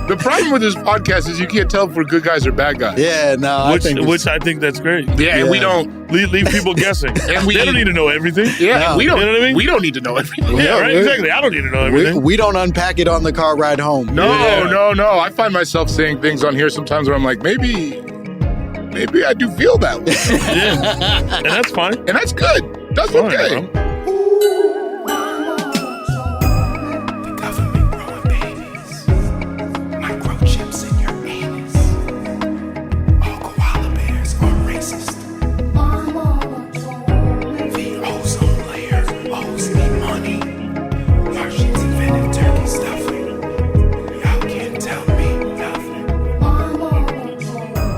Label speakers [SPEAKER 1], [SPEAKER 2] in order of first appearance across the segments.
[SPEAKER 1] The problem with this podcast is you can't tell if we're good guys or bad guys.
[SPEAKER 2] Yeah, no.
[SPEAKER 3] Which I think that's great.
[SPEAKER 1] Yeah, and we don't
[SPEAKER 3] leave people guessing.
[SPEAKER 1] And
[SPEAKER 3] they don't need to know everything.
[SPEAKER 1] Yeah,
[SPEAKER 2] No.
[SPEAKER 1] and we don't.
[SPEAKER 3] You know what I mean?
[SPEAKER 1] We don't need to know everything.
[SPEAKER 3] Yeah, right. Exactly. I don't need to know everything.
[SPEAKER 2] We don't unpack it on the car ride home.
[SPEAKER 1] No.
[SPEAKER 3] Yeah.
[SPEAKER 1] I find myself saying things on here sometimes where I'm like, maybe I do feel that way.
[SPEAKER 3] Yeah, and that's fine.
[SPEAKER 1] And that's good. That's
[SPEAKER 3] Fine,
[SPEAKER 1] okay.
[SPEAKER 3] bro.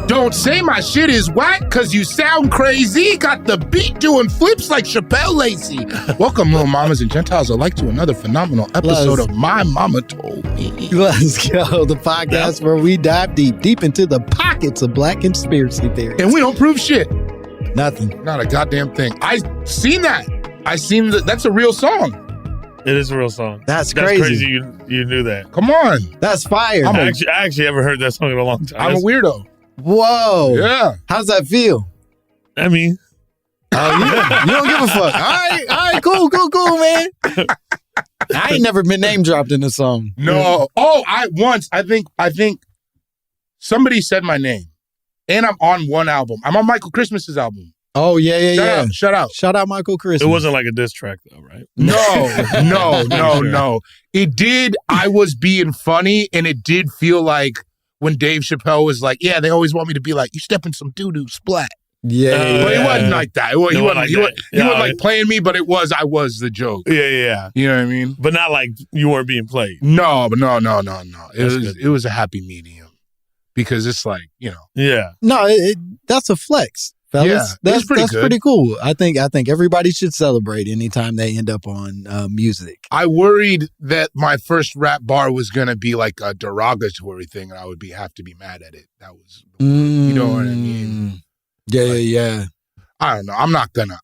[SPEAKER 1] Don't say my shit is whack cause you sound crazy. Got the beat doing flips like Shapel Lacey. Welcome, little mamas and Gentiles alike, to another phenomenal episode of My Momma Told Me.
[SPEAKER 2] Let's go. The podcast where we dive deep into the pockets of black conspiracy theories.
[SPEAKER 1] And we don't prove shit.
[SPEAKER 2] Nothing.
[SPEAKER 1] Not a goddamn thing. I seen that. That's a real song.
[SPEAKER 3] It is a real song.
[SPEAKER 2] That's
[SPEAKER 3] crazy.
[SPEAKER 2] crazy.
[SPEAKER 3] You knew that.
[SPEAKER 1] Come on.
[SPEAKER 2] That's fire.
[SPEAKER 3] I actually haven't heard that song in a long time.
[SPEAKER 1] I'm a weirdo.
[SPEAKER 2] Whoa.
[SPEAKER 1] Yeah.
[SPEAKER 2] How's that feel?
[SPEAKER 3] I mean,
[SPEAKER 2] You don't give a fuck. All right, cool, man. I ain't never been name dropped in a song.
[SPEAKER 1] No. Oh, I think somebody said my name. And I'm on one album. I'm on Michael Christmas's album.
[SPEAKER 2] Oh, yeah.
[SPEAKER 1] Shout out.
[SPEAKER 2] Shout out Michael Christmas.
[SPEAKER 3] it wasn't like a diss track though, right?
[SPEAKER 1] No. It did. I was being funny, and it did feel like when Dave Chappelle was like, yeah, they always want me to be like, you step in some doo-doo splat.
[SPEAKER 2] Yeah.
[SPEAKER 1] But it wasn't like that. He wasn't like playing me, but I was the joke.
[SPEAKER 3] Yeah.
[SPEAKER 1] You know what I mean?
[SPEAKER 3] But not like you weren't being played.
[SPEAKER 1] No. It was a happy medium. Because it's like, you know.
[SPEAKER 3] Yeah.
[SPEAKER 2] No, that's a flex, fellas.
[SPEAKER 1] Yeah,
[SPEAKER 2] that's
[SPEAKER 1] pretty
[SPEAKER 2] that's
[SPEAKER 1] good.
[SPEAKER 2] pretty cool. I think everybody should celebrate anytime they end up on music.
[SPEAKER 1] I worried that my first rap bar was going to be like a derogatory thing, and I would have to be mad at it. That was, you know what I mean?
[SPEAKER 2] Yeah.
[SPEAKER 1] I don't know. I'm not gonna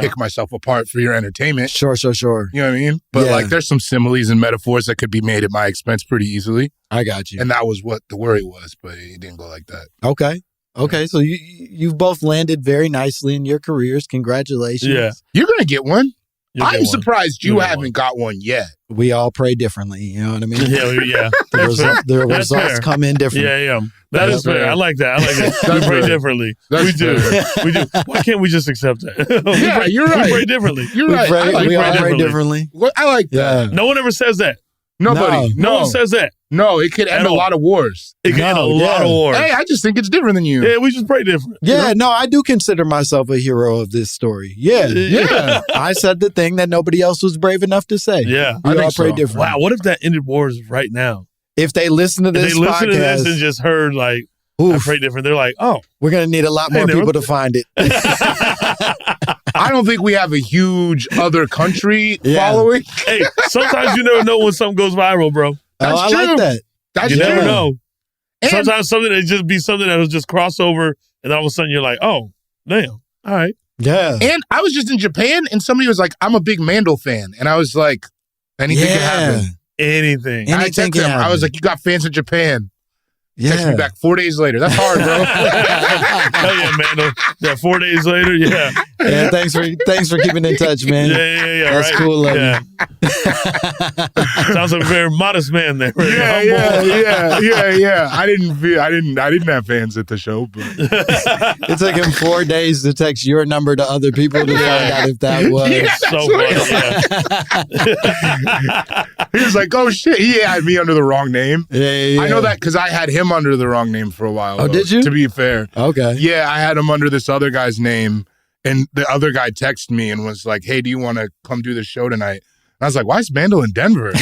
[SPEAKER 1] kick myself apart for your entertainment.
[SPEAKER 2] Sure.
[SPEAKER 1] You know what I mean? But like, there's some similes and metaphors that could be made at my expense pretty easily.
[SPEAKER 2] I got you.
[SPEAKER 1] And that was what the worry was, but it didn't go like that.
[SPEAKER 2] Okay. So you've both landed very nicely in your careers. Congratulations.
[SPEAKER 3] Yeah.
[SPEAKER 1] You're gonna get one. I'm surprised you
[SPEAKER 3] You'll get
[SPEAKER 1] haven't got one yet.
[SPEAKER 2] We all pray differently. You know what I mean?
[SPEAKER 3] Yeah.
[SPEAKER 2] The results come in different.
[SPEAKER 3] Yeah. That is fair. I like that. We pray differently. We do. Why can't we just accept that?
[SPEAKER 1] Yeah, you're right.
[SPEAKER 3] We pray differently.
[SPEAKER 1] You're right.
[SPEAKER 2] We all pray differently.
[SPEAKER 1] I like that.
[SPEAKER 3] No one ever says that.
[SPEAKER 1] Nobody.
[SPEAKER 3] No one says that.
[SPEAKER 1] No, it could end a lot of wars.
[SPEAKER 3] It could end a lot of wars.
[SPEAKER 1] Hey, I just think it's different than you.
[SPEAKER 3] Yeah, we just pray different.
[SPEAKER 2] Yeah, no, I do consider myself a hero of this story. Yeah. I said the thing that nobody else was brave enough to say.
[SPEAKER 3] Yeah.
[SPEAKER 2] We all pray
[SPEAKER 1] so.
[SPEAKER 2] different.
[SPEAKER 3] Wow, what if that ended wars right now?
[SPEAKER 2] If they listen to this
[SPEAKER 3] If they listen to
[SPEAKER 2] podcast,
[SPEAKER 3] this and just heard like, I pray different, they're like, oh.
[SPEAKER 2] we're going to need a lot more people to find it.
[SPEAKER 1] I don't think we have a huge other country following.
[SPEAKER 3] Hey, sometimes you never know when something goes viral, bro.
[SPEAKER 1] That's
[SPEAKER 2] true. I like that.
[SPEAKER 1] That's
[SPEAKER 3] you
[SPEAKER 1] true.
[SPEAKER 3] never know.
[SPEAKER 1] And
[SPEAKER 3] sometimes something that just be something that will just cross over, and all of a sudden you're like, oh, damn. All right.
[SPEAKER 2] Yeah.
[SPEAKER 1] And I was just in Japan, and somebody was like, I'm a big Mandel fan. And I was like, anything can happen.
[SPEAKER 3] Anything.
[SPEAKER 1] And I texted him. I was like, you got fans in Japan. Text me back 4 days later. That's hard, bro.
[SPEAKER 3] Hell yeah, Mandel. Yeah, 4 days later, yeah.
[SPEAKER 2] Yeah, thanks for keeping in touch, man.
[SPEAKER 3] Yeah.
[SPEAKER 2] That's
[SPEAKER 3] right?
[SPEAKER 2] cool, love you.
[SPEAKER 3] Sounds like a very modest man there.
[SPEAKER 1] Yeah. I didn't have fans at the show, but
[SPEAKER 2] it took him 4 days to text your number to other people to find out if that was.
[SPEAKER 3] So funny.
[SPEAKER 1] He was like, oh shit, he had me under the wrong name.
[SPEAKER 2] Yeah.
[SPEAKER 1] I know that because I had him under the wrong name for a while.
[SPEAKER 2] Oh, did you?
[SPEAKER 1] To be fair.
[SPEAKER 2] Okay.
[SPEAKER 1] Yeah, I had him under this other guy's name, and the other guy texted me and was like, hey, do you want to come do the show tonight? And I was like, why is Mandel in Denver? And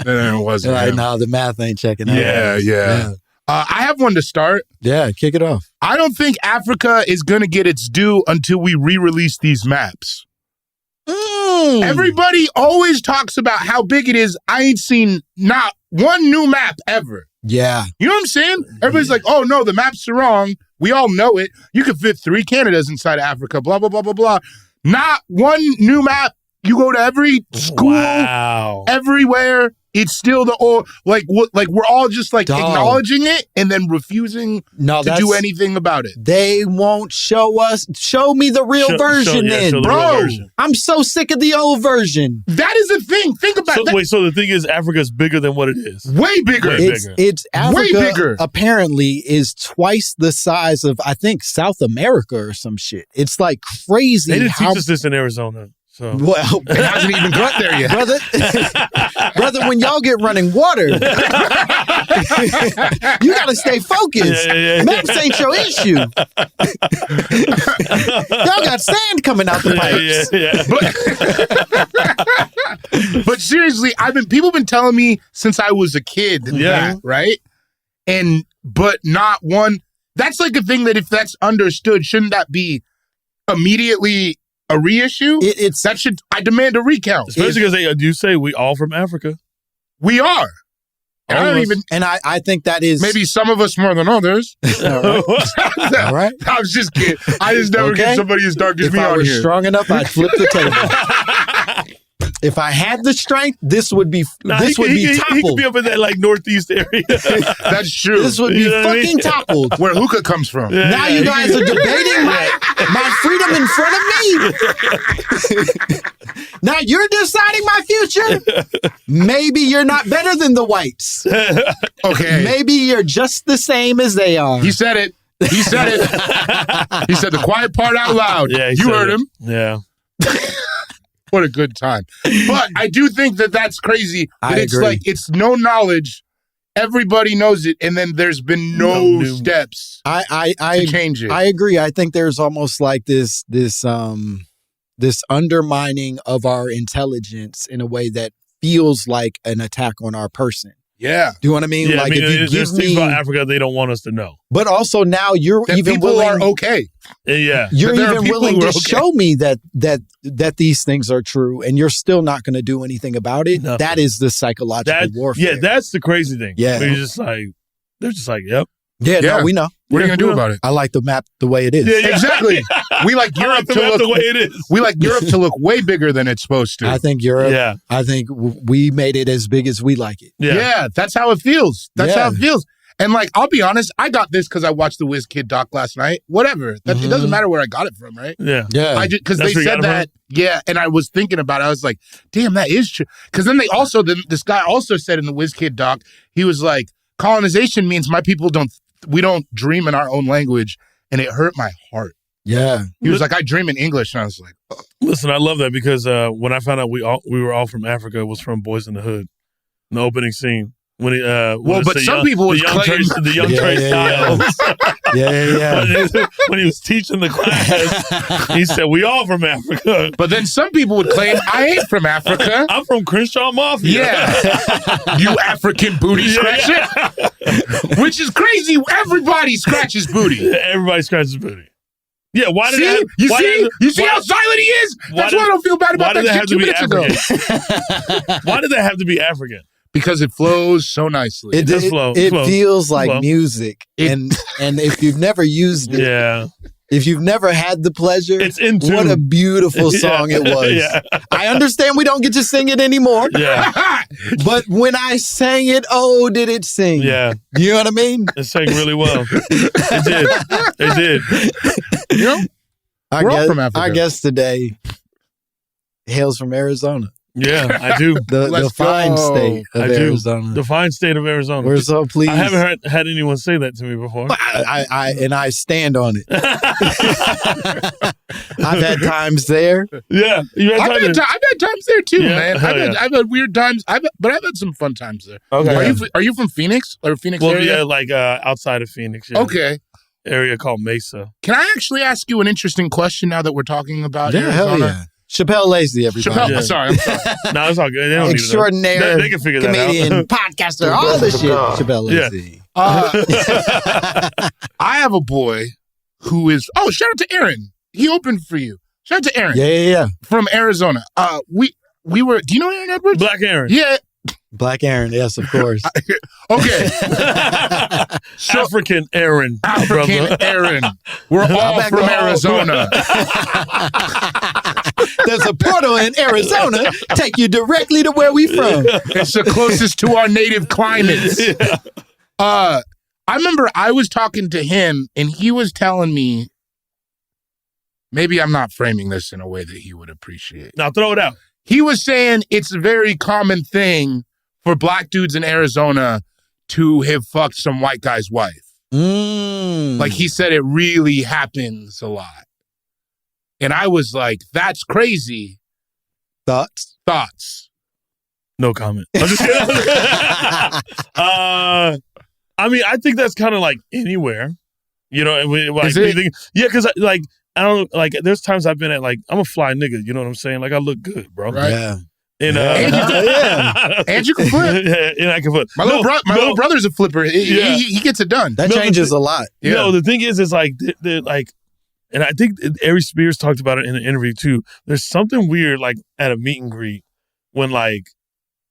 [SPEAKER 1] then it wasn't
[SPEAKER 2] Right
[SPEAKER 1] him.
[SPEAKER 2] now, the math ain't checking out.
[SPEAKER 1] Yeah. I have one to start.
[SPEAKER 2] Yeah, kick it off.
[SPEAKER 1] I don't think Africa is going to get its due until we re-release these maps. Everybody always talks about how big it is. I ain't seen not one new map ever.
[SPEAKER 2] Yeah.
[SPEAKER 1] You know what I'm saying? Everybody's like, oh, no, the maps are wrong. We all know it. You could fit 3 Canadas inside of Africa, blah, blah, blah, blah, blah. Not one new map. You go to every school, everywhere. it's still the old, like we're all just like acknowledging it and then refusing to do anything about it.
[SPEAKER 2] They won't show us. Show me the real version then, bro. I'm so sick of the old version.
[SPEAKER 1] That is the thing. Think about that.
[SPEAKER 3] Wait, so the thing is, Africa's bigger than what it is.
[SPEAKER 1] Way bigger.
[SPEAKER 2] It's Africa.
[SPEAKER 1] Way bigger.
[SPEAKER 2] Apparently, is twice the size of I think South America or some shit. It's like crazy.
[SPEAKER 3] They didn't teach us this in Arizona. So.
[SPEAKER 2] Well,
[SPEAKER 1] it hasn't even got there yet,
[SPEAKER 2] brother. When y'all get running water, you gotta stay focused. Maps ain't your issue. Y'all got sand coming out the
[SPEAKER 1] pipes. But seriously, people have been telling me since I was a kid that, right? But not one. That's like a thing that if that's understood, shouldn't that be immediately a reissue? I demand a recount.
[SPEAKER 3] Especially because you say we all from Africa.
[SPEAKER 1] We are.
[SPEAKER 2] And I think that is
[SPEAKER 1] maybe some of us more than others.
[SPEAKER 2] All right.
[SPEAKER 1] I was just kidding. I just never get somebody as dark as me on here.
[SPEAKER 2] If I was strong enough, I'd flip the table. If I had the strength, this would be toppled.
[SPEAKER 3] He could be up in that like northeast area.
[SPEAKER 1] That's true.
[SPEAKER 2] This would be fucking toppled.
[SPEAKER 1] Where hookah comes from.
[SPEAKER 2] Now you guys are debating my freedom in front of me. Now you're deciding my future. Maybe you're not better than the whites.
[SPEAKER 1] Okay.
[SPEAKER 2] Maybe you're just the same as they are.
[SPEAKER 1] He said it. He said it. He said the quiet part out loud.
[SPEAKER 3] Yeah,
[SPEAKER 1] you heard him.
[SPEAKER 3] Yeah.
[SPEAKER 1] What a good time. But I do think that that's crazy. That it's
[SPEAKER 2] agree.
[SPEAKER 1] like, it's no knowledge. Everybody knows it. And then there's been no steps to change it.
[SPEAKER 2] I agree. I think there's almost like this undermining of our intelligence in a way that feels like an attack on our person.
[SPEAKER 1] Yeah.
[SPEAKER 2] Do you know what I mean?
[SPEAKER 3] Yeah,
[SPEAKER 2] like if you
[SPEAKER 3] there's things about Africa they don't want us to know.
[SPEAKER 2] But also now you're
[SPEAKER 1] that
[SPEAKER 2] even
[SPEAKER 1] people
[SPEAKER 2] willing,
[SPEAKER 1] are okay.
[SPEAKER 3] Yeah.
[SPEAKER 2] You're even willing to show me that these things are true, and you're still not going to do anything about it.
[SPEAKER 3] Nothing.
[SPEAKER 2] That is the psychological warfare.
[SPEAKER 3] Yeah, that's the crazy thing.
[SPEAKER 2] Yeah.
[SPEAKER 3] They're just like, yep.
[SPEAKER 2] Yeah, no, we know.
[SPEAKER 1] What are you going to do about it?
[SPEAKER 2] I like the map the way it is.
[SPEAKER 3] Yeah.
[SPEAKER 1] Exactly. We like Europe to look
[SPEAKER 3] the way it is.
[SPEAKER 1] We like Europe to look way bigger than it's supposed to.
[SPEAKER 2] I think Europe.
[SPEAKER 3] Yeah.
[SPEAKER 2] I think we made it as big as we like it.
[SPEAKER 1] Yeah, that's how it feels. That's how it feels. And like, I'll be honest, I got this because I watched the WizKid doc last night. Whatever. It doesn't matter where I got it from, right?
[SPEAKER 3] Yeah.
[SPEAKER 2] Yeah.
[SPEAKER 1] Because they said that. Yeah. And I was thinking about it. I was like, damn, that is true. Because then this guy also said in the WizKid doc, he was like, colonization means my people we don't dream in our own language. And it hurt my heart.
[SPEAKER 2] Yeah.
[SPEAKER 1] He was like, I dream in English. And I was like, oh.
[SPEAKER 3] Listen, I love that because when I found out we were all from Africa, it was from Boys in the Hood. In the opening scene. When
[SPEAKER 1] but some people would claim
[SPEAKER 3] the young Trey Styles.
[SPEAKER 2] Yeah.
[SPEAKER 3] When he was teaching the class, he said, "We all from Africa."
[SPEAKER 1] But then some people would claim, "I ain't from Africa.
[SPEAKER 3] I'm from Crenshaw Mafia."
[SPEAKER 1] Yeah, you African booty scratcher, which is crazy. Everybody scratches booty.
[SPEAKER 3] Everybody scratches booty. Yeah, why did
[SPEAKER 1] you see how silent he is? That's why I don't feel bad about that shit 2 minutes ago.
[SPEAKER 3] Why did that have to be African?
[SPEAKER 1] Because it flows so nicely.
[SPEAKER 3] It does flow.
[SPEAKER 2] It feels like music. And if you've never used it, if you've never had the pleasure,
[SPEAKER 3] it's in tune.
[SPEAKER 2] What a beautiful song it was.
[SPEAKER 3] Yeah.
[SPEAKER 2] I understand we don't get to sing it anymore.
[SPEAKER 3] Yeah.
[SPEAKER 2] But when I sang it, oh, did it sing?
[SPEAKER 3] Yeah.
[SPEAKER 2] You know what I mean?
[SPEAKER 3] It sang really well. It did.
[SPEAKER 1] You know? We're all from Africa.
[SPEAKER 2] Our guest today hails from Arizona.
[SPEAKER 3] Yeah, I do.
[SPEAKER 2] The fine state of Arizona.
[SPEAKER 3] The fine state of Arizona.
[SPEAKER 2] We're so pleased.
[SPEAKER 3] I haven't had anyone say that to me before.
[SPEAKER 2] I stand on it. I've had times there.
[SPEAKER 3] Yeah,
[SPEAKER 1] I've had times there too, man.
[SPEAKER 3] I've
[SPEAKER 1] had weird times. But I've had some fun times there.
[SPEAKER 3] Okay.
[SPEAKER 1] Are you from Phoenix or Phoenix area?
[SPEAKER 3] Yeah, like outside of Phoenix. Yeah.
[SPEAKER 1] Okay.
[SPEAKER 3] Area called Mesa.
[SPEAKER 1] Can I actually ask you an interesting question now that we're talking about Arizona?
[SPEAKER 2] Hell yeah. Shapel Lacey, everybody.
[SPEAKER 1] I'm sorry.
[SPEAKER 3] No, it's all good. They don't
[SPEAKER 2] extraordinary
[SPEAKER 3] need to know. They can figure
[SPEAKER 2] comedian,
[SPEAKER 3] that out.
[SPEAKER 2] podcaster, all this shit. Shapel Lacey.
[SPEAKER 1] I have a boy who is. Oh, shout out to Aaron. He opened for you. Shout out to Aaron.
[SPEAKER 2] Yeah.
[SPEAKER 1] From Arizona. We were. Do you know Aaron Edwards?
[SPEAKER 3] Black Aaron.
[SPEAKER 1] Yeah.
[SPEAKER 2] Black Aaron, yes, of course.
[SPEAKER 1] Okay.
[SPEAKER 3] African Aaron.
[SPEAKER 1] African Aaron. We're all from Arizona.
[SPEAKER 2] There's a portal in Arizona take you directly to where we from.
[SPEAKER 1] It's the closest to our native climates.
[SPEAKER 3] Yeah.
[SPEAKER 1] I remember I was talking to him and he was telling me, maybe I'm not framing this in a way that he would appreciate.
[SPEAKER 3] Now throw it out.
[SPEAKER 1] He was saying it's a very common thing for black dudes in Arizona to have fucked some white guy's wife. Like he said, it really happens a lot. And I was like, that's crazy.
[SPEAKER 2] Thoughts?
[SPEAKER 3] No comment. I'm just kidding. I mean, I think that's kind of like anywhere, you know. Like,
[SPEAKER 1] is it?
[SPEAKER 3] Yeah, because like I don't like. There's times I've been at like I'm a fly nigga. You know what I'm saying? Like I look good, bro.
[SPEAKER 1] Right.
[SPEAKER 2] Yeah.
[SPEAKER 3] And,
[SPEAKER 1] and you can flip.
[SPEAKER 3] And I can flip.
[SPEAKER 1] My little brother's a flipper. He gets it done.
[SPEAKER 2] That changes a lot.
[SPEAKER 3] Yeah. No, the thing is like like, and I think Ari Spears talked about it in an interview too. There's something weird like at a meet and greet when like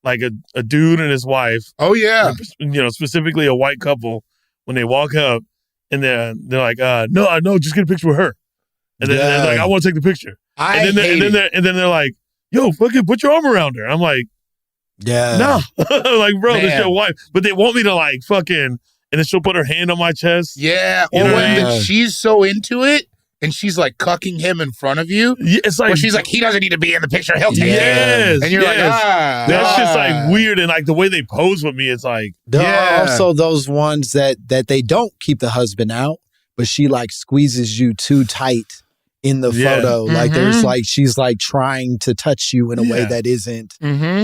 [SPEAKER 3] a dude and his wife.
[SPEAKER 1] Oh yeah.
[SPEAKER 3] You know, specifically a white couple when they walk up and they're like, no, just get a picture with her. And then they're like, I want to take the picture. And then they're like, yo, fucking put your arm around her. I'm like,
[SPEAKER 2] yeah.
[SPEAKER 3] No. Like, bro, this is your wife. But they want me to like fucking, and then she'll put her hand on my chest.
[SPEAKER 1] Yeah. Or when she's so into it and she's like cucking him in front of you.
[SPEAKER 3] Yeah, it's like,
[SPEAKER 1] or she's like, he doesn't need to be in the picture. He'll take
[SPEAKER 3] it.
[SPEAKER 1] And you're like,
[SPEAKER 3] That's just like weird. And like the way they pose with me, it's like.
[SPEAKER 2] There are also those ones that they don't keep the husband out, but she like squeezes you too tight in the photo. Like there's like, she's like trying to touch you in a way that isn't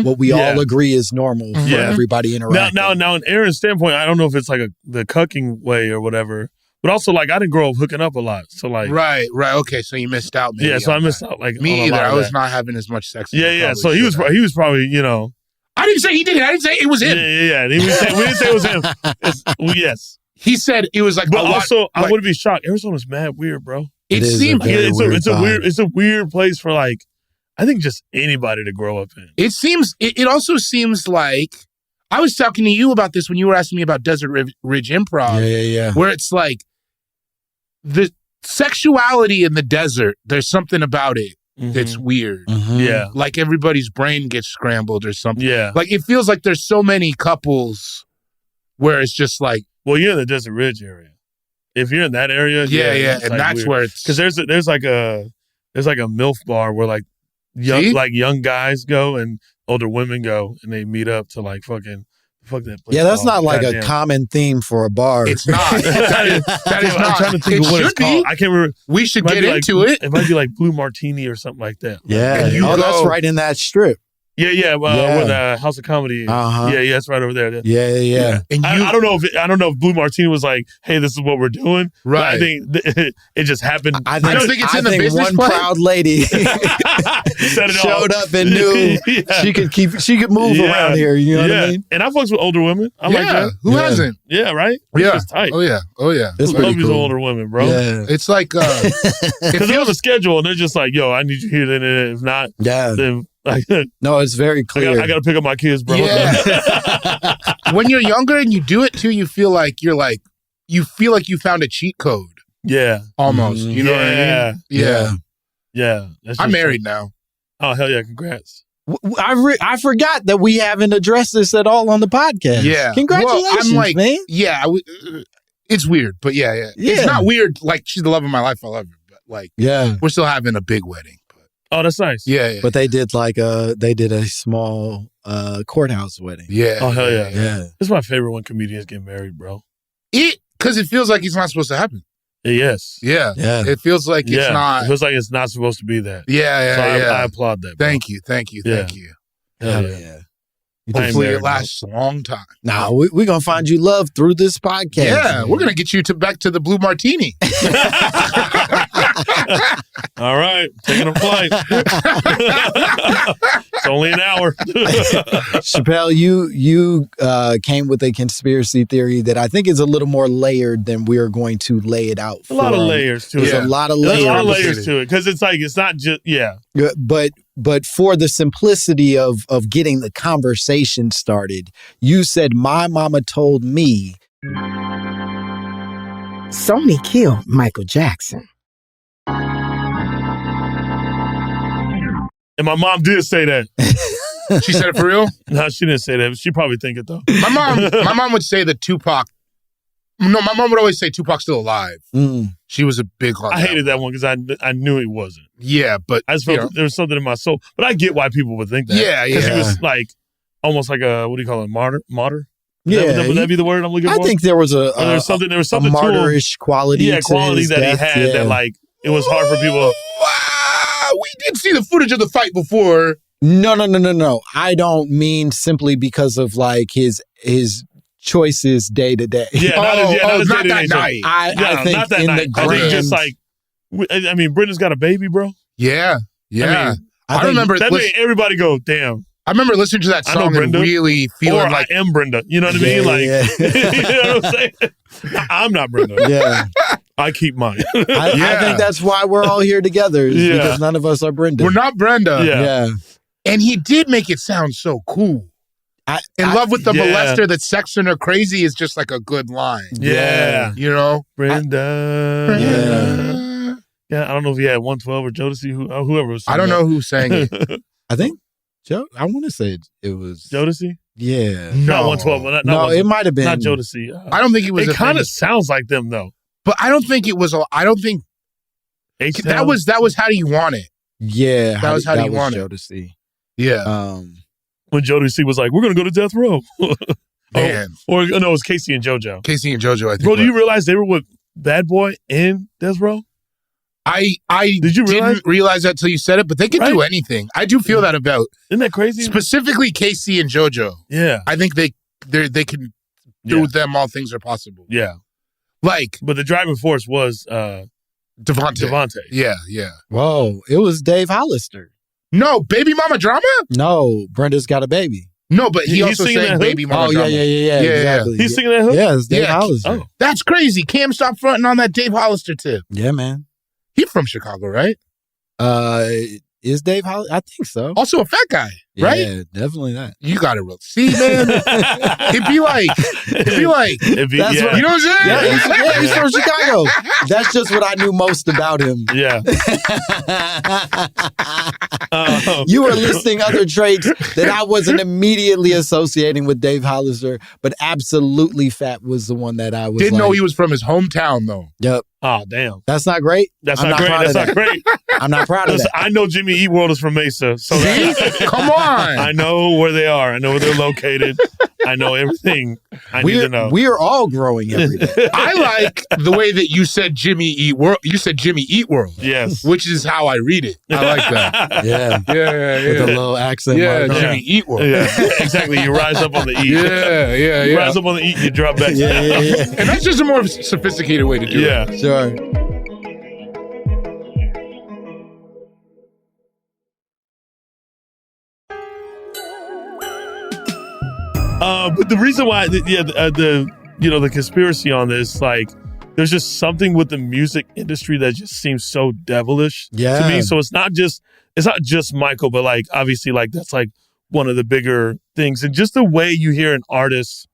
[SPEAKER 2] what we all agree is normal for everybody interacting.
[SPEAKER 3] Now, in Aaron's standpoint, I don't know if it's like the cucking way or whatever. But also, like, I didn't grow up hooking up a lot. So, like... Right.
[SPEAKER 1] Okay, so you missed out, maybe.
[SPEAKER 3] Yeah, so I missed out, like,
[SPEAKER 1] me either. I was not having as much sex.
[SPEAKER 3] Yeah. So he was probably, you know...
[SPEAKER 1] I didn't say he did it. I didn't say it was him.
[SPEAKER 3] Yeah. We didn't say it was him. Yes.
[SPEAKER 1] He said it was like
[SPEAKER 3] But also, I wouldn't be shocked. Arizona's mad weird, bro.
[SPEAKER 1] It seemed...
[SPEAKER 3] It's a weird place for, like, I think just anybody to grow up in.
[SPEAKER 1] It seems... It also seems like... I was talking to you about this when you were asking me about Desert Ridge Improv.
[SPEAKER 2] Yeah.
[SPEAKER 1] Where it's like... The sexuality in the desert, there's something about it that's weird.
[SPEAKER 3] Yeah.
[SPEAKER 1] Like everybody's brain gets scrambled or something.
[SPEAKER 3] Yeah.
[SPEAKER 1] Like it feels like there's so many couples where it's just like...
[SPEAKER 3] Well, you're in the Desert Ridge area. If you're in that area...
[SPEAKER 1] Yeah. And
[SPEAKER 3] like
[SPEAKER 1] that's
[SPEAKER 3] weird.
[SPEAKER 1] where it's...
[SPEAKER 3] Because there's like a MILF bar where like young guys go and older women go and they meet up to like fuck that place.
[SPEAKER 2] Yeah, that's not like a common theme for a bar.
[SPEAKER 1] It's not. That is not.
[SPEAKER 3] I'm trying to think of what it's called. I can't remember.
[SPEAKER 1] We should get into it.
[SPEAKER 3] It might be like Blue Martini or something like that.
[SPEAKER 2] Yeah. That's right in that strip.
[SPEAKER 3] Yeah. With the House of Comedy. Yeah, it's right over there.
[SPEAKER 2] Yeah.
[SPEAKER 3] And I don't know if Blue Martini was like, hey, this is what we're doing.
[SPEAKER 1] Right.
[SPEAKER 3] I think it just happened.
[SPEAKER 1] I don't think it's in the business
[SPEAKER 2] one
[SPEAKER 1] plan.
[SPEAKER 2] Proud lady showed up and knew she could move around here. You know what I mean?
[SPEAKER 3] And I fucks with older women. I like that.
[SPEAKER 1] Who hasn't?
[SPEAKER 3] Yeah, right?
[SPEAKER 1] Yeah.
[SPEAKER 3] It's tight.
[SPEAKER 1] Oh yeah.
[SPEAKER 2] It's
[SPEAKER 3] I love these older women, bro.
[SPEAKER 2] Yeah.
[SPEAKER 1] It's like
[SPEAKER 3] because they're on the schedule and they're just like, yo, I need you here. Then if not, then like,
[SPEAKER 2] no, it's very clear.
[SPEAKER 3] I got to pick up my kids, bro.
[SPEAKER 1] Yeah. When you're younger and you do it too, you feel like you found a cheat code.
[SPEAKER 3] Yeah.
[SPEAKER 1] Almost. You know what I mean? Yeah. I'm married now.
[SPEAKER 3] Oh, hell yeah. Congrats.
[SPEAKER 2] I forgot that we haven't addressed this at all on the podcast.
[SPEAKER 1] Yeah.
[SPEAKER 2] Congratulations, man.
[SPEAKER 1] Yeah. It's weird, but yeah. It's not weird. Like, she's the love of my life. I love her. But like, we're still having a big wedding.
[SPEAKER 3] Oh, that's nice.
[SPEAKER 1] Yeah.
[SPEAKER 2] But they did a small courthouse wedding.
[SPEAKER 1] Yeah.
[SPEAKER 3] Oh, hell yeah.
[SPEAKER 2] Yeah.
[SPEAKER 3] It's my favorite when comedians get married, bro.
[SPEAKER 1] Because it feels like it's not supposed to happen.
[SPEAKER 3] Yes.
[SPEAKER 1] Yeah. It feels like it's not.
[SPEAKER 3] It feels like it's not supposed to be that.
[SPEAKER 1] Yeah.
[SPEAKER 3] So I applaud that, bro.
[SPEAKER 1] Thank you.
[SPEAKER 3] Hell
[SPEAKER 2] yeah.
[SPEAKER 1] Hopefully it lasts a long time.
[SPEAKER 2] Nah, we're going to find you love through this podcast.
[SPEAKER 1] Yeah, we're going to get you back to the Blue Martini.
[SPEAKER 3] All right, taking a flight. It's only an hour.
[SPEAKER 2] Chappelle, you came with a conspiracy theory that I think is a little more layered than we're going to lay it out for.
[SPEAKER 3] A lot of layers to it.
[SPEAKER 2] There's a lot of
[SPEAKER 3] layers to it because it's not just,
[SPEAKER 2] But for the simplicity of getting the conversation started, you said, My Momma Told Me.
[SPEAKER 4] Sony killed Michael Jackson.
[SPEAKER 3] And my mom did say that.
[SPEAKER 1] She said it for real?
[SPEAKER 3] No, she didn't say that. She probably think it though.
[SPEAKER 1] My mom would say that Tupac. No, my mom would always say Tupac's still alive. She was a big on
[SPEAKER 3] I hated that one because I knew he wasn't.
[SPEAKER 1] Yeah, but
[SPEAKER 3] I just felt there was something in my soul. But I get why people would think that.
[SPEAKER 1] Yeah,
[SPEAKER 3] because he was like almost like a, what do you call it, martyr?
[SPEAKER 2] Yeah,
[SPEAKER 3] would that be the word I'm looking for?
[SPEAKER 2] I think there was
[SPEAKER 3] there was something
[SPEAKER 2] martyrish quality.
[SPEAKER 3] Yeah, quality that
[SPEAKER 2] death,
[SPEAKER 3] he had that like it was hard for people.
[SPEAKER 1] We did see the footage of the fight before.
[SPEAKER 2] No. I don't mean simply because of like his choices day to day.
[SPEAKER 3] Yeah, not that night.
[SPEAKER 2] I think
[SPEAKER 3] not that
[SPEAKER 2] in
[SPEAKER 3] night.
[SPEAKER 2] the grand,
[SPEAKER 3] I think just like, I mean, Brenda's got a baby, bro.
[SPEAKER 1] Yeah. I remember
[SPEAKER 3] that made everybody go, damn.
[SPEAKER 1] I remember listening to that song and really feeling like
[SPEAKER 3] I am Brenda. You know what I mean? Like, you know what I'm saying? I'm not Brenda.
[SPEAKER 2] Yeah.
[SPEAKER 3] I keep mine.
[SPEAKER 2] I think that's why we're all here together. Because none of us are Brenda.
[SPEAKER 1] We're not Brenda.
[SPEAKER 2] Yeah.
[SPEAKER 1] And he did make it sound so cool. In love with the molester that's sexing her crazy is just like a good line.
[SPEAKER 3] Yeah.
[SPEAKER 1] You know?
[SPEAKER 3] Brenda. Yeah, I don't know if he had 112 or Jodeci, whoever was singing.
[SPEAKER 1] I don't know who sang it.
[SPEAKER 2] I think I want to say it was
[SPEAKER 3] Jodeci.
[SPEAKER 2] Yeah,
[SPEAKER 3] not 112.
[SPEAKER 2] No, it might have been
[SPEAKER 3] not Jodeci.
[SPEAKER 1] I don't think it was.
[SPEAKER 3] It kind of sounds like them though,
[SPEAKER 1] but I don't think it was. I don't think that was How Do You Want It?
[SPEAKER 2] Yeah,
[SPEAKER 1] that was How Do You Want It?
[SPEAKER 2] Jodeci.
[SPEAKER 1] Yeah.
[SPEAKER 3] When Jodeci was like, "We're gonna go to death row,"
[SPEAKER 1] man.
[SPEAKER 3] Or no, it was Casey and JoJo.
[SPEAKER 1] Casey and JoJo. I think.
[SPEAKER 3] Bro, do you realize they were with Bad Boy and Death Row?
[SPEAKER 1] I
[SPEAKER 3] didn't
[SPEAKER 1] realize that till you said it, but they can do anything. I do feel that about.
[SPEAKER 3] Isn't that crazy?
[SPEAKER 1] Specifically Casey and JoJo.
[SPEAKER 3] Yeah.
[SPEAKER 1] I think they can do with them all things are possible.
[SPEAKER 3] Yeah.
[SPEAKER 1] Like,
[SPEAKER 3] but the driving force was
[SPEAKER 1] Devontae. Yeah.
[SPEAKER 2] Whoa, it was Dave Hollister.
[SPEAKER 1] No, Baby Mama Drama?
[SPEAKER 2] No, Brenda's got a baby.
[SPEAKER 1] No, but he also sang Baby Mama Drama.
[SPEAKER 2] Yeah, exactly.
[SPEAKER 3] He's singing that hook?
[SPEAKER 2] Yeah, it's Dave Hollister.
[SPEAKER 1] Oh. That's crazy. Cam, stop fronting on that Dave Hollister tip.
[SPEAKER 2] Yeah, man.
[SPEAKER 1] He's from Chicago, right?
[SPEAKER 2] Is Dave Hollister? I think so.
[SPEAKER 1] Also a fat guy, right?
[SPEAKER 2] Yeah, definitely that.
[SPEAKER 1] You got it real. See, man? It'd be like,
[SPEAKER 2] that's what,
[SPEAKER 1] you know what I'm saying?
[SPEAKER 2] Yeah, he's from Chicago. That's just what I knew most about him.
[SPEAKER 3] Yeah.
[SPEAKER 2] You were listing other traits that I wasn't immediately associating with Dave Hollister, but absolutely fat was the one that I was
[SPEAKER 1] didn't know he was from his hometown, though.
[SPEAKER 2] Yep.
[SPEAKER 3] Oh, damn.
[SPEAKER 2] That's not great.
[SPEAKER 3] That's not great. That's not great.
[SPEAKER 2] I'm not proud of that.
[SPEAKER 3] I know Jimmy Eat World is from Mesa. So
[SPEAKER 1] come on.
[SPEAKER 3] I know where they are. I know where they're located. I know everything I need to know.
[SPEAKER 2] We are all growing every day.
[SPEAKER 1] I like the way that you said Jimmy Eat World. You said Jimmy Eat World.
[SPEAKER 3] Yes.
[SPEAKER 1] Which is how I read it. I like that.
[SPEAKER 2] Yeah.
[SPEAKER 1] With
[SPEAKER 2] a little accent.
[SPEAKER 1] Yeah, Jimmy Eat World.
[SPEAKER 3] Yeah, exactly. You rise up on the eat.
[SPEAKER 1] Yeah.
[SPEAKER 3] You rise up on the eat, you drop back.
[SPEAKER 2] Yeah.
[SPEAKER 1] And that's just a more sophisticated way to do it.
[SPEAKER 3] Yeah.
[SPEAKER 2] Sure.
[SPEAKER 3] But the reason why, the conspiracy on this, like, there's just something with the music industry that just seems so devilish to me. So it's not just Michael, but like obviously like that's like one of the bigger things, and just the way you hear an artist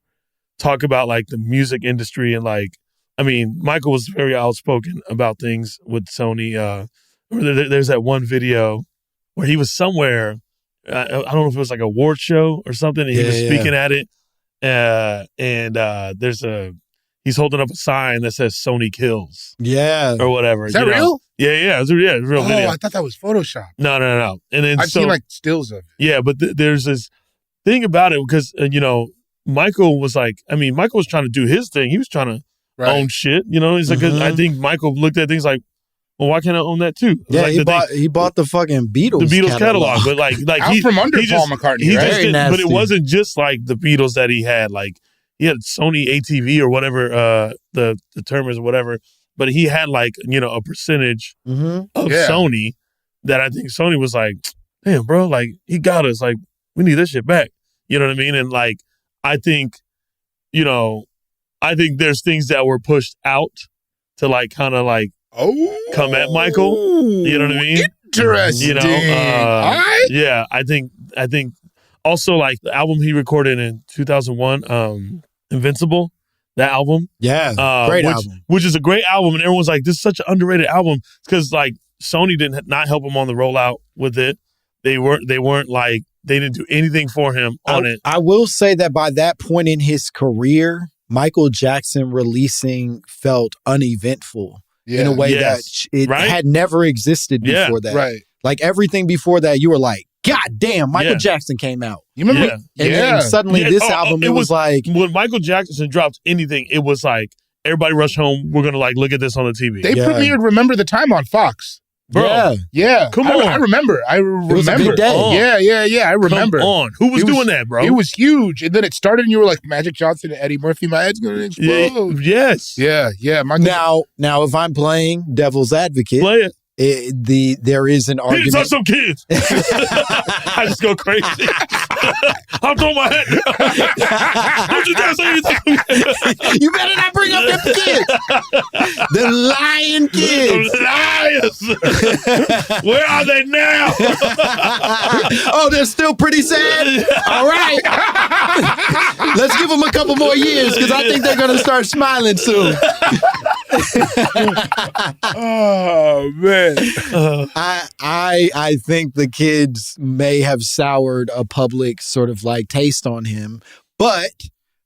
[SPEAKER 3] talk about like the music industry and like, I mean, Michael was very outspoken about things with Sony. There's that one video where he was somewhere. I don't know if it was like a award show or something, and he was speaking at it. And he's holding up a sign that says Sony kills.
[SPEAKER 2] Yeah.
[SPEAKER 3] Or whatever.
[SPEAKER 1] Is that real?
[SPEAKER 3] Yeah. It's a real video.
[SPEAKER 1] I thought that was Photoshop.
[SPEAKER 3] No. And then
[SPEAKER 1] I've seen like stills of it.
[SPEAKER 3] Yeah, but there's this thing about it because, Michael was like, Michael was trying to do his thing. He was trying to own shit. He's like, I think Michael looked at things like, well, why can't I own that too?
[SPEAKER 2] Yeah, he bought the fucking Beatles.
[SPEAKER 3] The Beatles catalog, but like
[SPEAKER 1] out from under Paul McCartney, right?
[SPEAKER 3] But it wasn't just like the Beatles that he had. Like he had Sony ATV or whatever the term is, or whatever. But he had like a percentage of Sony that I think Sony was like, damn, bro, like he got us. Like we need this shit back. You know what I mean? And like I think there's things that were pushed out to like kind of like. Come at Michael. You know what I mean?
[SPEAKER 1] Interesting.
[SPEAKER 3] All right. Yeah, I think also like the album he recorded in 2001, Invincible, that album.
[SPEAKER 2] Yeah, great album.
[SPEAKER 3] Which is a great album, and everyone's like, this is such an underrated album because like Sony did not help him on the rollout with it. They weren't like, they didn't do anything for him on it.
[SPEAKER 2] I will say that by that point in his career, Michael Jackson releasing felt uneventful in a way that it had never existed before that.
[SPEAKER 1] Right.
[SPEAKER 2] Like everything before that, you were like, God damn, Michael Jackson came out.
[SPEAKER 1] You remember?
[SPEAKER 2] And then suddenly this album, it was like...
[SPEAKER 3] When Michael Jackson dropped anything, it was like, everybody rush home, we're going to like look at this on the TV.
[SPEAKER 1] They premiered Remember the Time on Fox.
[SPEAKER 3] Bro.
[SPEAKER 1] Yeah.
[SPEAKER 3] Come on.
[SPEAKER 1] I remember.
[SPEAKER 2] It was a big day.
[SPEAKER 1] Yeah. I remember.
[SPEAKER 3] Come on. Who was doing that, bro?
[SPEAKER 1] It was huge. And then it started and you were like, Magic Johnson and Eddie Murphy, my head's going to explode.
[SPEAKER 3] Yes.
[SPEAKER 1] Yeah.
[SPEAKER 2] Now, if I'm playing devil's advocate,
[SPEAKER 3] play it.
[SPEAKER 2] There is an argument.
[SPEAKER 3] He touch some kids. I just go crazy. I'm throwing my head down. Don't you dare say anything.
[SPEAKER 2] You better not bring up them kids. The lion kids.
[SPEAKER 3] The lions. Where are they now?
[SPEAKER 2] Oh, they're still pretty sad? All right. Let's give them a couple more years because I think they're going to start smiling soon.
[SPEAKER 1] Oh, man.
[SPEAKER 2] I think the kids may have soured a public sort of like taste on him, but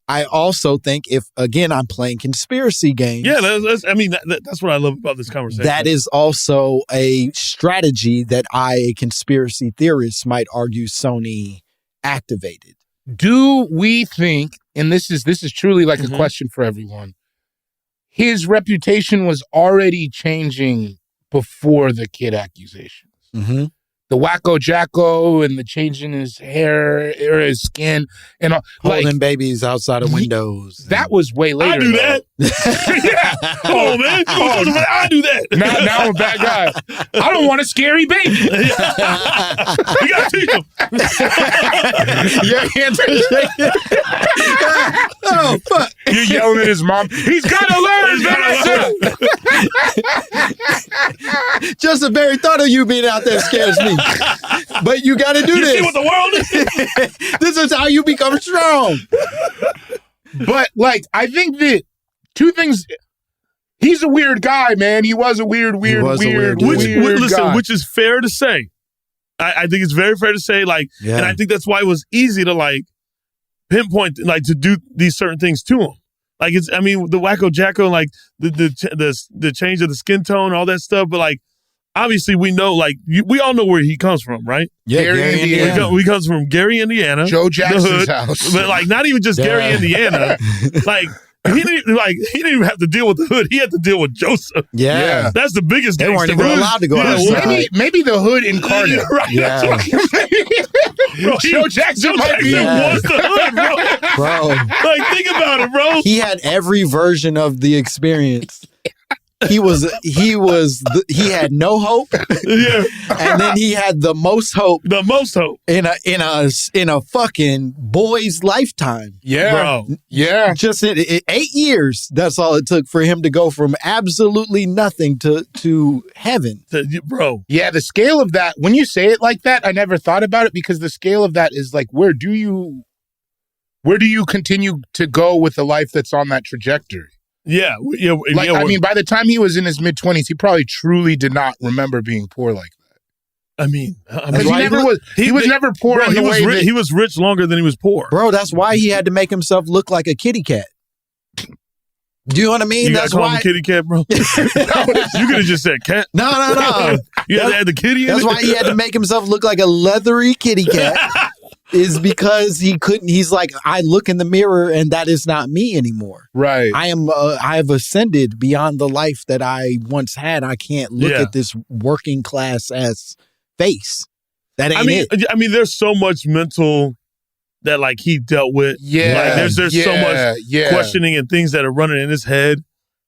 [SPEAKER 2] I also think if, again, I'm playing conspiracy games.
[SPEAKER 3] Yeah, that's what I love about this conversation.
[SPEAKER 2] That is also a strategy that a conspiracy theorist might argue Sony activated.
[SPEAKER 1] Do we think, and this is truly like a question for everyone, his reputation was already changing before the kid accusations?
[SPEAKER 2] Mm-hmm.
[SPEAKER 1] The wacko jacko and the change in his hair or his skin and all,
[SPEAKER 2] holding babies outside of windows.
[SPEAKER 1] That was way later.
[SPEAKER 3] I do that. Yeah. Come on, man. I do that.
[SPEAKER 1] Now I'm a bad guy. I don't want a scary baby.
[SPEAKER 3] You gotta teach him.
[SPEAKER 1] Your hands are shaking.
[SPEAKER 2] Oh, fuck.
[SPEAKER 1] You're yelling at his mom. He's gotta learn.
[SPEAKER 2] Just the very thought of you being out there scares me. But you got to do this.
[SPEAKER 3] You see what the world is?
[SPEAKER 2] This is how you become strong.
[SPEAKER 1] But, like, I think that two things. He's a weird guy, man. He was a weird guy.
[SPEAKER 3] Which is fair to say. I think it's very fair to say, like, and I think that's why it was easy to, like, pinpoint, like, to do these certain things to him. Like, the wacko jacko, like, the change of the skin tone, all that stuff, but, like, obviously, we know, like, we all know where he comes from, right?
[SPEAKER 2] Yeah, Gary, Indiana.
[SPEAKER 3] He comes from Gary, Indiana.
[SPEAKER 1] Joe Jackson's house.
[SPEAKER 3] But, like, not even just Gary, Indiana. Like, he didn't even have to deal with the hood. He had to deal with Joseph.
[SPEAKER 2] Yeah.
[SPEAKER 3] That's the biggest
[SPEAKER 2] They weren't even allowed to go outside.
[SPEAKER 1] Maybe the hood incarnate.
[SPEAKER 3] Right.
[SPEAKER 2] Yeah.
[SPEAKER 3] Bro,
[SPEAKER 1] Joe Jackson
[SPEAKER 3] was the hood,
[SPEAKER 2] bro.
[SPEAKER 3] Like, think about it, bro.
[SPEAKER 2] He had every version of the experience. He had no hope.
[SPEAKER 3] Yeah.
[SPEAKER 2] And then he had the most hope.
[SPEAKER 3] The most hope.
[SPEAKER 2] In a fucking boy's lifetime.
[SPEAKER 1] Yeah.
[SPEAKER 3] Bro.
[SPEAKER 1] Yeah.
[SPEAKER 2] Just in 8 years, that's all it took for him to go from absolutely nothing to heaven.
[SPEAKER 3] Bro.
[SPEAKER 1] Yeah, the scale of that, when you say it like that, I never thought about it because the scale of that is like, where do you continue to go with a life that's on that trajectory?
[SPEAKER 3] Yeah.
[SPEAKER 1] I mean, by the time he was in his mid-20s, he probably truly did not remember being poor like that. He was never poor.
[SPEAKER 3] Bro, he was rich longer than he was poor.
[SPEAKER 2] Bro, that's why he had to make himself look like a kitty cat. Do you know what I mean?
[SPEAKER 3] That's why him a kitty cat, bro. You could have just said cat.
[SPEAKER 2] No.
[SPEAKER 3] You had to add the kitty in.
[SPEAKER 2] That's why he had to make himself look like a leathery kitty cat. Is because he couldn't. He's like, I look in the mirror and that is not me anymore.
[SPEAKER 1] Right.
[SPEAKER 2] I have ascended beyond the life that I once had. I can't look at this working class ass face. That ain't it.
[SPEAKER 3] I mean, there's so much mental that like he dealt with.
[SPEAKER 1] Yeah.
[SPEAKER 3] Like there's so much questioning and things that are running in his head.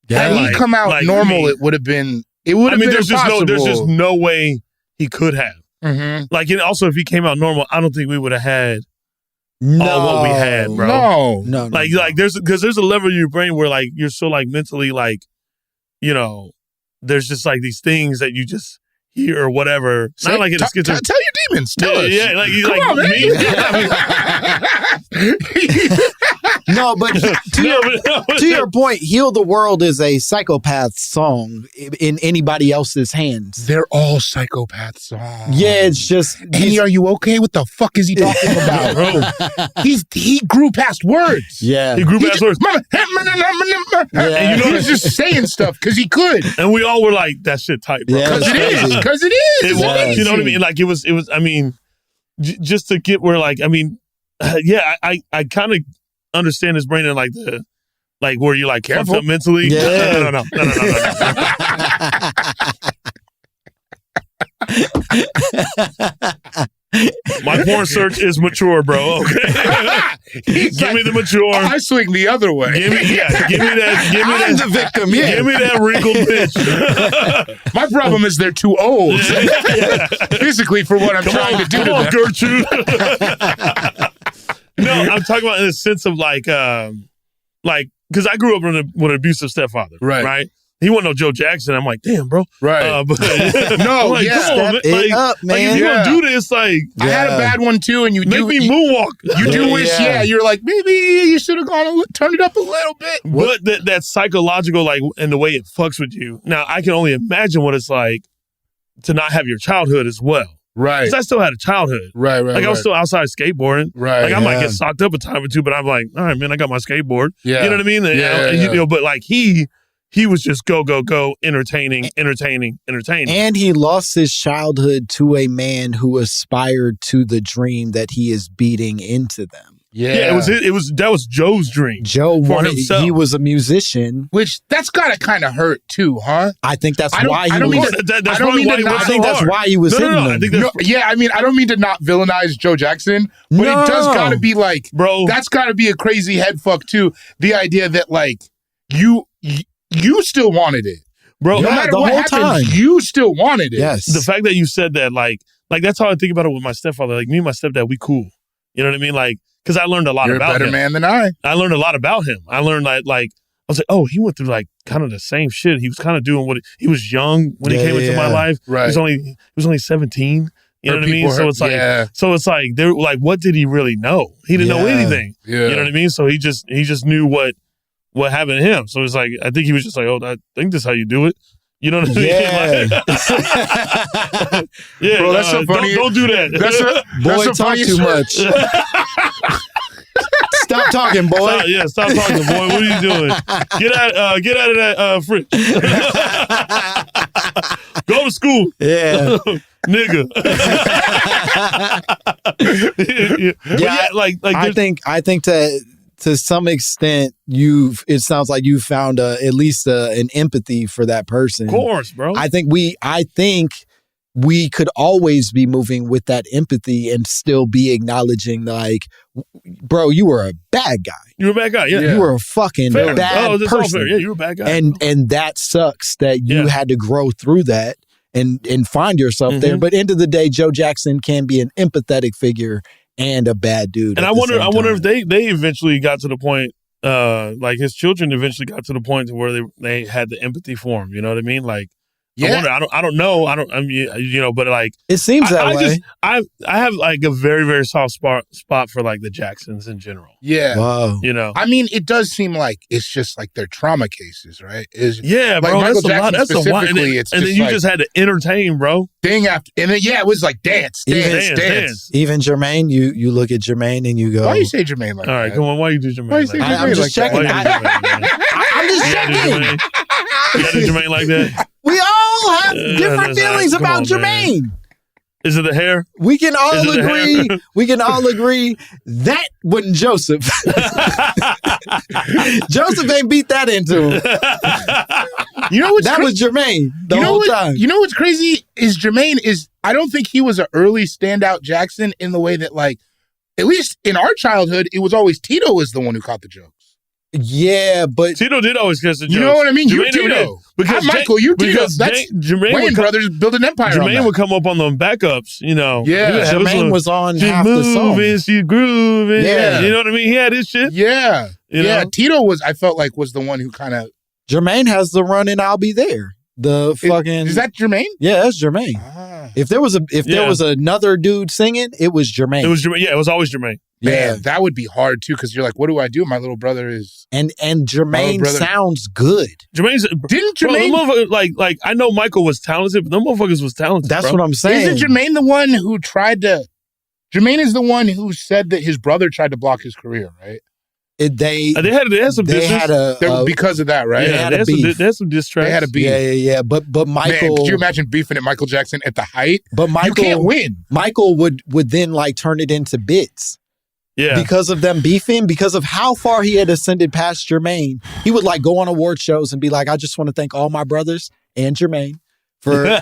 [SPEAKER 1] Yeah. Had he come out normal, it would have been. It would have been impossible.
[SPEAKER 3] There's just no way he could have.
[SPEAKER 1] Mm-hmm.
[SPEAKER 3] Like, and also if he came out normal, I don't think we would have had all what we had, bro.
[SPEAKER 1] No.
[SPEAKER 3] Like there's a level in your brain where like you're so like mentally like, you know, there's just like these things that you just hear or whatever. Not like in a schizophrenia.
[SPEAKER 1] Tell your demons. Tell us.
[SPEAKER 3] Yeah, like
[SPEAKER 1] Come on,
[SPEAKER 3] me.
[SPEAKER 2] No, but to your point, Heal the World is a psychopath song in anybody else's hands.
[SPEAKER 1] They're all psychopath songs.
[SPEAKER 2] Yeah, it's just...
[SPEAKER 1] Henny, are you okay? What the fuck is he talking about, bro? He grew past words.
[SPEAKER 2] Yeah.
[SPEAKER 3] He grew past words.
[SPEAKER 1] And he's just saying stuff because he could.
[SPEAKER 3] And we all were like, that shit tight, bro.
[SPEAKER 1] Because it is. Because it is.
[SPEAKER 3] It was. You know what I mean? Like, it was, I mean, just to get where, like, I mean, I kind of understand his brain and like where you like fucked up mentally.
[SPEAKER 2] Yeah.
[SPEAKER 3] No. My porn search is mature, bro. Okay, give me the mature.
[SPEAKER 1] I swing the other way.
[SPEAKER 3] Give me that.
[SPEAKER 2] I'm the victim. Yeah.
[SPEAKER 3] Give me that wrinkled bitch.
[SPEAKER 1] My problem is they're too old physically for what I'm trying to do to them.
[SPEAKER 3] Gertrude. No, I'm talking about in the sense of like, because I grew up with an abusive stepfather, right? He wasn't no Joe Jackson. I'm like, damn, bro.
[SPEAKER 1] Right.
[SPEAKER 3] But
[SPEAKER 1] no,
[SPEAKER 3] like,
[SPEAKER 1] yeah.
[SPEAKER 3] come on,
[SPEAKER 2] Step it up, man.
[SPEAKER 3] Like, if you gonna do this, like,
[SPEAKER 1] I had a bad one too, and you
[SPEAKER 3] make me moonwalk.
[SPEAKER 1] You do wish, you're like, maybe you should have turned it up a little bit.
[SPEAKER 3] But that psychological, like, and the way it fucks with you. Now, I can only imagine what it's like to not have your childhood as well.
[SPEAKER 1] Right.
[SPEAKER 3] Because I still had a childhood.
[SPEAKER 1] Right.
[SPEAKER 3] Like, I was still outside skateboarding.
[SPEAKER 1] Right.
[SPEAKER 3] Like, I might get socked up a time or two, but I'm like, all right, man, I got my skateboard.
[SPEAKER 1] Yeah.
[SPEAKER 3] You know what I mean? You know, but like, he was just go, entertaining.
[SPEAKER 2] And he lost his childhood to a man who aspired to the dream that he is beating into them.
[SPEAKER 3] Yeah, that was Joe's dream.
[SPEAKER 2] Joe wanted, he was a musician.
[SPEAKER 1] Which, that's gotta kind of hurt too, huh?
[SPEAKER 2] I think that's why he was. I think that's why he was hitting them.
[SPEAKER 1] I mean, I don't mean to not villainize Joe Jackson, but it does gotta be like,
[SPEAKER 3] bro,
[SPEAKER 1] that's gotta be a crazy head fuck too. The idea that like, you still wanted it. Bro, no matter what happens, you still wanted it.
[SPEAKER 2] Yes.
[SPEAKER 3] The fact that you said that, like that's how I think about it with my stepfather. Like, me and my stepdad, we cool. You know what I mean? Like, because I learned a lot about him. You're a better
[SPEAKER 1] man than I.
[SPEAKER 3] I learned a lot about him. I learned that, like, I was like, oh, he went through, like, kind of the same shit. He was kind of doing he was young when he came into my life.
[SPEAKER 1] Right.
[SPEAKER 3] He was only 17. You know what I mean? So it's like, they're like, what did he really know? He didn't know anything. Yeah. You know what I mean? So he just knew what happened to him. So it's like, I think he was just like, oh, I think this is how you do it. You know what I mean? Yeah.
[SPEAKER 1] Bro, that's so funny.
[SPEAKER 3] Don't do that.
[SPEAKER 2] Boy, talk too much. Stop talking, boy.
[SPEAKER 3] Stop talking, boy. What are you doing? Get out of that fridge. Go to school.
[SPEAKER 2] Yeah.
[SPEAKER 3] Nigga.
[SPEAKER 2] I think to some extent, it sounds like you found at least an empathy for that person.
[SPEAKER 3] Of course, bro.
[SPEAKER 2] I think we could always be moving with that empathy and still be acknowledging, like, bro, you were a bad guy.
[SPEAKER 3] You were a bad guy, yeah.
[SPEAKER 2] You were a fucking bad person.
[SPEAKER 3] Yeah, you were a bad guy.
[SPEAKER 2] And that sucks that you had to grow through that and find yourself there. But end of the day, Joe Jackson can be an empathetic figure and a bad dude.
[SPEAKER 3] And I wonder if they eventually got to the point, like his children eventually got to the point to where they had the empathy for him. You know what I mean? Like, I wonder. I don't know. I mean, you know, but like,
[SPEAKER 2] it seems that way.
[SPEAKER 3] I have like a very, very soft spot for like the Jacksons in general.
[SPEAKER 1] Yeah.
[SPEAKER 2] Wow.
[SPEAKER 3] You know,
[SPEAKER 1] I mean, it does seem like it's just like they're trauma cases, right?
[SPEAKER 3] Bro. That's a lot. That's a lot. And then you just had to entertain, bro.
[SPEAKER 1] Thing after, and then it was like dance.
[SPEAKER 2] Even Jermain, you look at Jermain and you go,
[SPEAKER 1] why you say Jermain like that?
[SPEAKER 3] All right, come on. Why you do Jermain? Why you say
[SPEAKER 2] Jermain? I'm just checking.
[SPEAKER 3] I'm
[SPEAKER 2] just checking.
[SPEAKER 3] You got to do Jermain like that?
[SPEAKER 2] We all have different feelings about Jermain. Man.
[SPEAKER 3] Is it the hair?
[SPEAKER 2] We can all agree. We can all agree that wasn't Joseph. Joseph ain't beat that into him.
[SPEAKER 1] You know what's
[SPEAKER 2] was Jermain the whole time.
[SPEAKER 1] You know what's crazy is Jermain is. I don't think he was an early standout Jackson in the way that, like, at least in our childhood, it was always Tito was the one who caught the jokes.
[SPEAKER 2] Yeah, but
[SPEAKER 3] Tito did always catch the jokes.
[SPEAKER 1] You know what I mean?
[SPEAKER 3] Jermain
[SPEAKER 1] You Tito. Because Michael, you Tito. That's Wayne brothers build an empire.
[SPEAKER 3] Jermain would come up on the backups, you know.
[SPEAKER 1] Yeah.
[SPEAKER 2] Jermain was on half the song.
[SPEAKER 3] She grooving. Yeah. You know what I mean? He had his shit.
[SPEAKER 1] Yeah.
[SPEAKER 3] You know?
[SPEAKER 1] Tito was, I felt like, was the one who kind of.
[SPEAKER 2] Jermain has the run and I'll be there.
[SPEAKER 1] Is that Jermain?
[SPEAKER 2] Yeah, that's Jermain. If there was another dude singing, it was Jermain.
[SPEAKER 3] It was Jermain. Yeah, it was always Jermain.
[SPEAKER 1] Man, that would be hard too, because you're like, what do I do? My little brother is
[SPEAKER 2] and Jermain sounds good.
[SPEAKER 3] Didn't Jermain like I know Michael was talented, but them motherfuckers was talented.
[SPEAKER 2] That's what I'm saying.
[SPEAKER 1] Isn't Jermain the one who Jermain is the one who said that his brother tried to block his career, right?
[SPEAKER 2] They had
[SPEAKER 1] because of that, right?
[SPEAKER 3] Yeah, they had some diss tracks.
[SPEAKER 1] They had a beef.
[SPEAKER 2] Yeah. But Michael,
[SPEAKER 1] man, could you imagine beefing at Michael Jackson at the height?
[SPEAKER 2] But Michael,
[SPEAKER 1] you can't win.
[SPEAKER 2] Michael would then like turn it into bits.
[SPEAKER 3] Yeah.
[SPEAKER 2] Because of them beefing, because of how far he had ascended past Jermain, he would like go on award shows and be like, I just want to thank all my brothers and Jermain for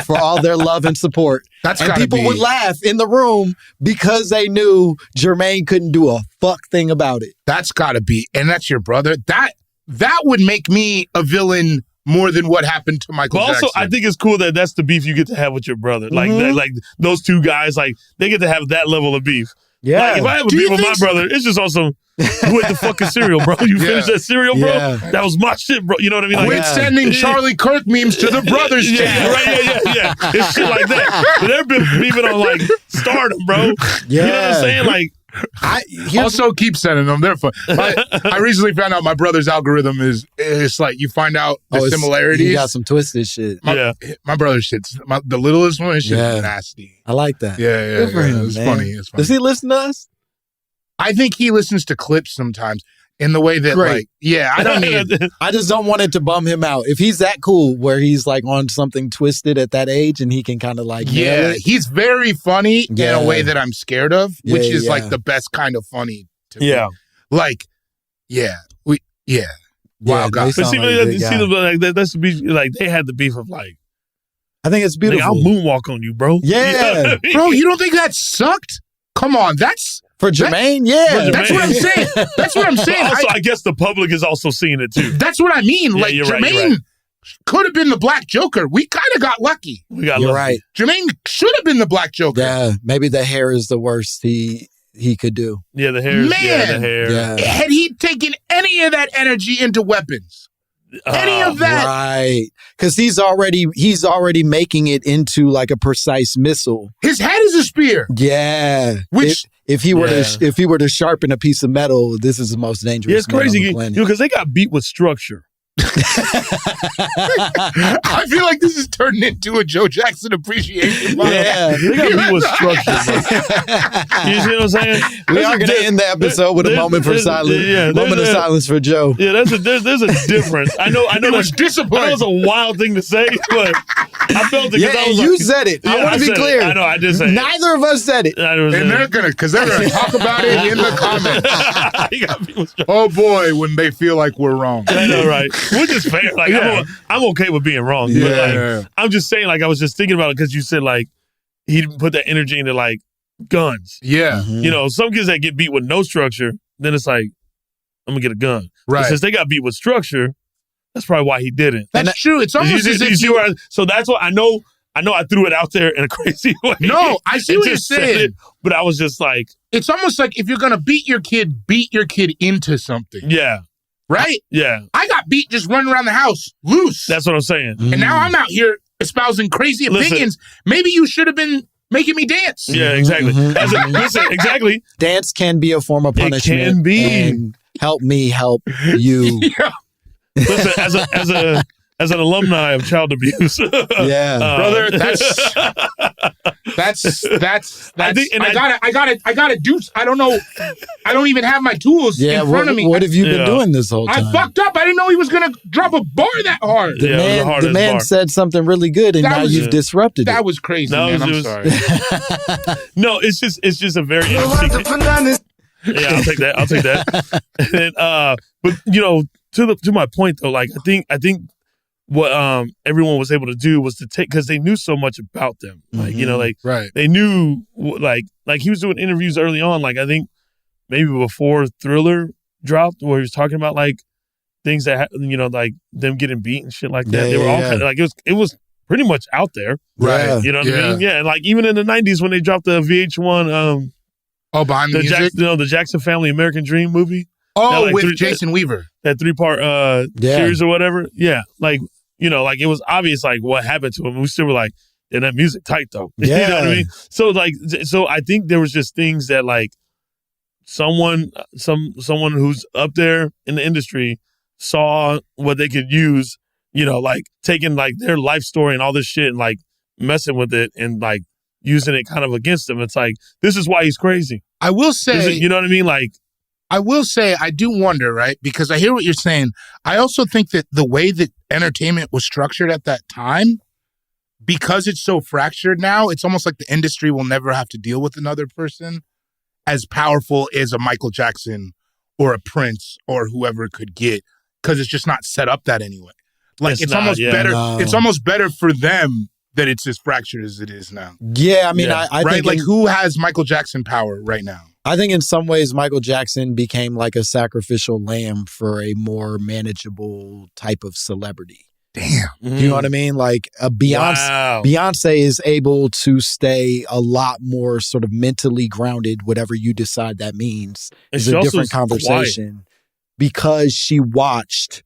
[SPEAKER 2] all their love and support. And people would laugh in the room because they knew Jermain couldn't do a fuck thing about it.
[SPEAKER 1] That's gotta be, and that's your brother. That would make me a villain more than what happened to Michael Jackson.
[SPEAKER 3] Also, I think it's cool that that's the beef you get to have with your brother. Like, like those two guys, like they get to have that level of beef.
[SPEAKER 2] Yeah.
[SPEAKER 3] Like, if I have a beef with my brother, it's just also, who ate the fucking cereal, bro? You finished that cereal, bro? Yeah. That was my shit, bro. You know what I mean? Like,
[SPEAKER 1] quit sending Charlie Kirk memes to the brothers channel.
[SPEAKER 3] Yeah. It's shit like that. But they've been beefing on, like, stardom, bro.
[SPEAKER 2] Yeah.
[SPEAKER 3] You know what I'm saying? Like,
[SPEAKER 1] also keep sending them. They're fun. I recently found out my brother's algorithm is like you find out the similarities.
[SPEAKER 2] You got some twisted shit.
[SPEAKER 1] My brother's shit's the littlest one. His shit is nasty.
[SPEAKER 2] I like that.
[SPEAKER 1] Yeah.
[SPEAKER 2] Good for him,
[SPEAKER 1] it's
[SPEAKER 2] man.
[SPEAKER 1] funny.
[SPEAKER 2] Does he listen to us?
[SPEAKER 1] I think he listens to clips sometimes in the way that I don't need.
[SPEAKER 2] I just don't want it to bum him out. If he's that cool where he's like on something twisted at that age and he can kind of like nail it.
[SPEAKER 1] He's very funny in a way that I'm scared of, which is like the best kind of funny to me. Like, wow, God.
[SPEAKER 3] But see, that's the beef. Like they had the beef of like,
[SPEAKER 2] I think it's beautiful.
[SPEAKER 3] I'll moonwalk on you, bro.
[SPEAKER 2] Yeah,
[SPEAKER 3] you know what I mean?
[SPEAKER 1] Bro, you don't think that sucked? Come on, that's
[SPEAKER 2] for Jermain. Yeah,
[SPEAKER 1] that's what I'm saying. That's what I'm saying.
[SPEAKER 3] Also, I guess the public is also seeing it too.
[SPEAKER 1] That's what I mean. Like Jermain could have been the Black Joker. We kind of got lucky.
[SPEAKER 2] You're right.
[SPEAKER 1] Jermain should have been the Black Joker.
[SPEAKER 2] Yeah, maybe the hair is the worst he could do.
[SPEAKER 3] Yeah, the hair.
[SPEAKER 1] Man,
[SPEAKER 3] the hair.
[SPEAKER 1] Yeah. Had he taken any of that energy into weapons, any of that,
[SPEAKER 2] right? Because he's already making it into like a precise missile.
[SPEAKER 1] His head is a spear.
[SPEAKER 2] Yeah,
[SPEAKER 1] which
[SPEAKER 2] if he were to sharpen a piece of metal, this is the most dangerous.
[SPEAKER 3] Yeah, it's crazy,
[SPEAKER 2] on the planet.
[SPEAKER 3] Because they got beat with structure.
[SPEAKER 1] I feel like this is turning into a Joe Jackson appreciation.
[SPEAKER 2] Yeah,
[SPEAKER 3] they got beat with structure. You see what I'm saying?
[SPEAKER 2] We are going to end the episode with a moment for silence. Yeah, moment of silence for Joe.
[SPEAKER 3] Yeah, there's a difference. I know
[SPEAKER 1] that's discipline.
[SPEAKER 3] That was a wild thing to say, but I felt it.
[SPEAKER 2] Yeah, you said it. I want to be clear.
[SPEAKER 3] I know, I did say
[SPEAKER 2] Neither of us said it.
[SPEAKER 1] And they're gonna talk about it in the comments. Oh boy, when they feel like we're wrong.
[SPEAKER 3] I know, right? Which is fair. Like I'm okay with being wrong. But like, I'm just saying, like I was just thinking about it because you said like he didn't put that energy into like guns.
[SPEAKER 1] Yeah.
[SPEAKER 2] Mm-hmm.
[SPEAKER 3] You know, some kids that get beat with no structure, then it's like, I'm gonna get a gun.
[SPEAKER 1] Right.
[SPEAKER 3] But since they got beat with structure, that's probably why he didn't.
[SPEAKER 1] That's true. It's almost as if
[SPEAKER 3] so that's what I know I threw it out there in a crazy way.
[SPEAKER 1] No, I see what you're saying.
[SPEAKER 3] But I was just like,
[SPEAKER 1] it's almost like if you're gonna beat your kid into something.
[SPEAKER 3] Yeah.
[SPEAKER 1] Right?
[SPEAKER 3] Yeah.
[SPEAKER 1] I got beat just running around the house, loose.
[SPEAKER 3] That's what I'm saying.
[SPEAKER 1] And now I'm out here espousing crazy opinions. Maybe you should have been making me dance.
[SPEAKER 3] Yeah, exactly. Listen, exactly.
[SPEAKER 2] Dance can be a form of punishment.
[SPEAKER 3] It can be.
[SPEAKER 2] And help me help you.
[SPEAKER 1] Yeah.
[SPEAKER 3] Listen, as an alumni of child abuse,
[SPEAKER 1] brother, that's. I gotta do. I don't know. I don't even have my tools in front of me.
[SPEAKER 2] What have you been doing this whole time?
[SPEAKER 1] I fucked up. I didn't know he was gonna drop a bar that hard.
[SPEAKER 2] The man said something really good, and now you've disrupted it.
[SPEAKER 1] That was crazy, man. I'm sorry.
[SPEAKER 3] No, it's just a very interesting. Yeah, I'll take that. And, but you know, to my point though, like I think what everyone was able to do was to take, because they knew so much about them. Like, you know, like they knew like he was doing interviews early on. Like I think maybe before Thriller dropped, where he was talking about like things that you know, like them getting beat and shit like that. They were all kind of like it was pretty much out there,
[SPEAKER 1] right?
[SPEAKER 3] You know what I mean? Yeah, and like even in the '90s when they dropped the VH1,
[SPEAKER 1] behind the music,
[SPEAKER 3] the Jackson Family American Dream movie.
[SPEAKER 1] Oh, with Jason Weaver,
[SPEAKER 3] that 3-part series or whatever. Yeah, like you know, like it was obvious like what happened to him. We still were like, yeah, that music tight though.
[SPEAKER 2] Yeah.
[SPEAKER 3] You know what I mean? So I think there was just things that like someone who's up there in the industry saw what they could use, you know, like taking like their life story and all this shit and like messing with it and like using it kind of against him. It's like, this is why he's crazy.
[SPEAKER 1] I will say,
[SPEAKER 3] you know what I mean? Like,
[SPEAKER 1] I will say, I do wonder, right? Because I hear what you're saying. I also think that the way that entertainment was structured at that time, because it's so fractured now, it's almost like the industry will never have to deal with another person as powerful as a Michael Jackson or a Prince or whoever could get, because it's just not set up that anyway. Like it's almost better. No. It's almost better for them that it's as fractured as it is now.
[SPEAKER 2] Yeah, I mean, I
[SPEAKER 1] right?
[SPEAKER 2] think
[SPEAKER 1] Like who has Michael Jackson power right now?
[SPEAKER 2] I think in some ways Michael Jackson became like a sacrificial lamb for a more manageable type of celebrity.
[SPEAKER 1] Damn.
[SPEAKER 2] You know what I mean? Like Beyonce is able to stay a lot more sort of mentally grounded, whatever you decide that means. It's a different conversation. Quiet. Because she watched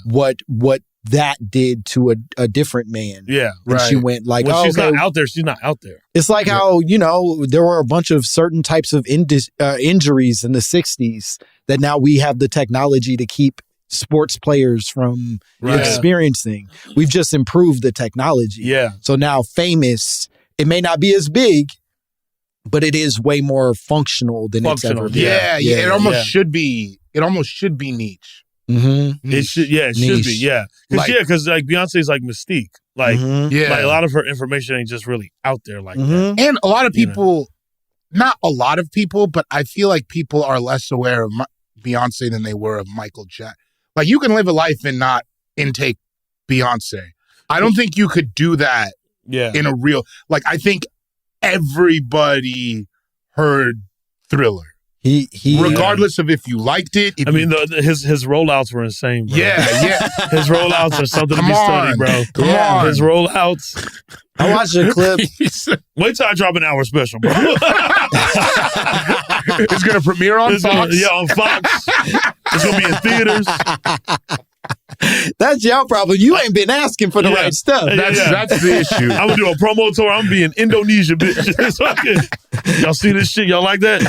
[SPEAKER 2] what that did to a different man.
[SPEAKER 3] Yeah.
[SPEAKER 2] And she went like,
[SPEAKER 3] when she's not out there, she's not out there.
[SPEAKER 2] It's like how, you know, there were a bunch of certain types of injuries in the 60s that now we have the technology to keep sports players from experiencing. We've just improved the technology.
[SPEAKER 3] Yeah.
[SPEAKER 2] So now Famous, it may not be as big, but it is way more functional than it's ever been.
[SPEAKER 1] Yeah. It almost should be. It almost should be niche.
[SPEAKER 2] Mm-hmm.
[SPEAKER 3] It should. Yeah, it should be. Yeah. Because like Beyonce's like Mystique. Like, like a lot of her information ain't just really out there like that.
[SPEAKER 1] And a lot of people, not a lot of people, but I feel like people are less aware of Beyonce than they were of Michael Jackson. Like you can live a life and not intake Beyonce. I don't think you could do that in a real, like I think everybody heard Thriller.
[SPEAKER 2] He
[SPEAKER 1] regardless of if you liked it.
[SPEAKER 3] I mean, his rollouts were insane, bro.
[SPEAKER 1] Yeah.
[SPEAKER 3] His rollouts are something to be studied, bro.
[SPEAKER 1] Come on.
[SPEAKER 3] His rollouts.
[SPEAKER 2] I watched a clip.
[SPEAKER 3] Wait till I drop an hour special, bro.
[SPEAKER 1] It's going to premiere on Fox.
[SPEAKER 3] On Fox. It's going to be in theaters.
[SPEAKER 2] That's your problem. You ain't been asking for the right stuff.
[SPEAKER 1] That's the issue.
[SPEAKER 3] I'm going to do a promo tour. I'm going to be in Indonesia, bitch. Y'all see this shit? Y'all like that?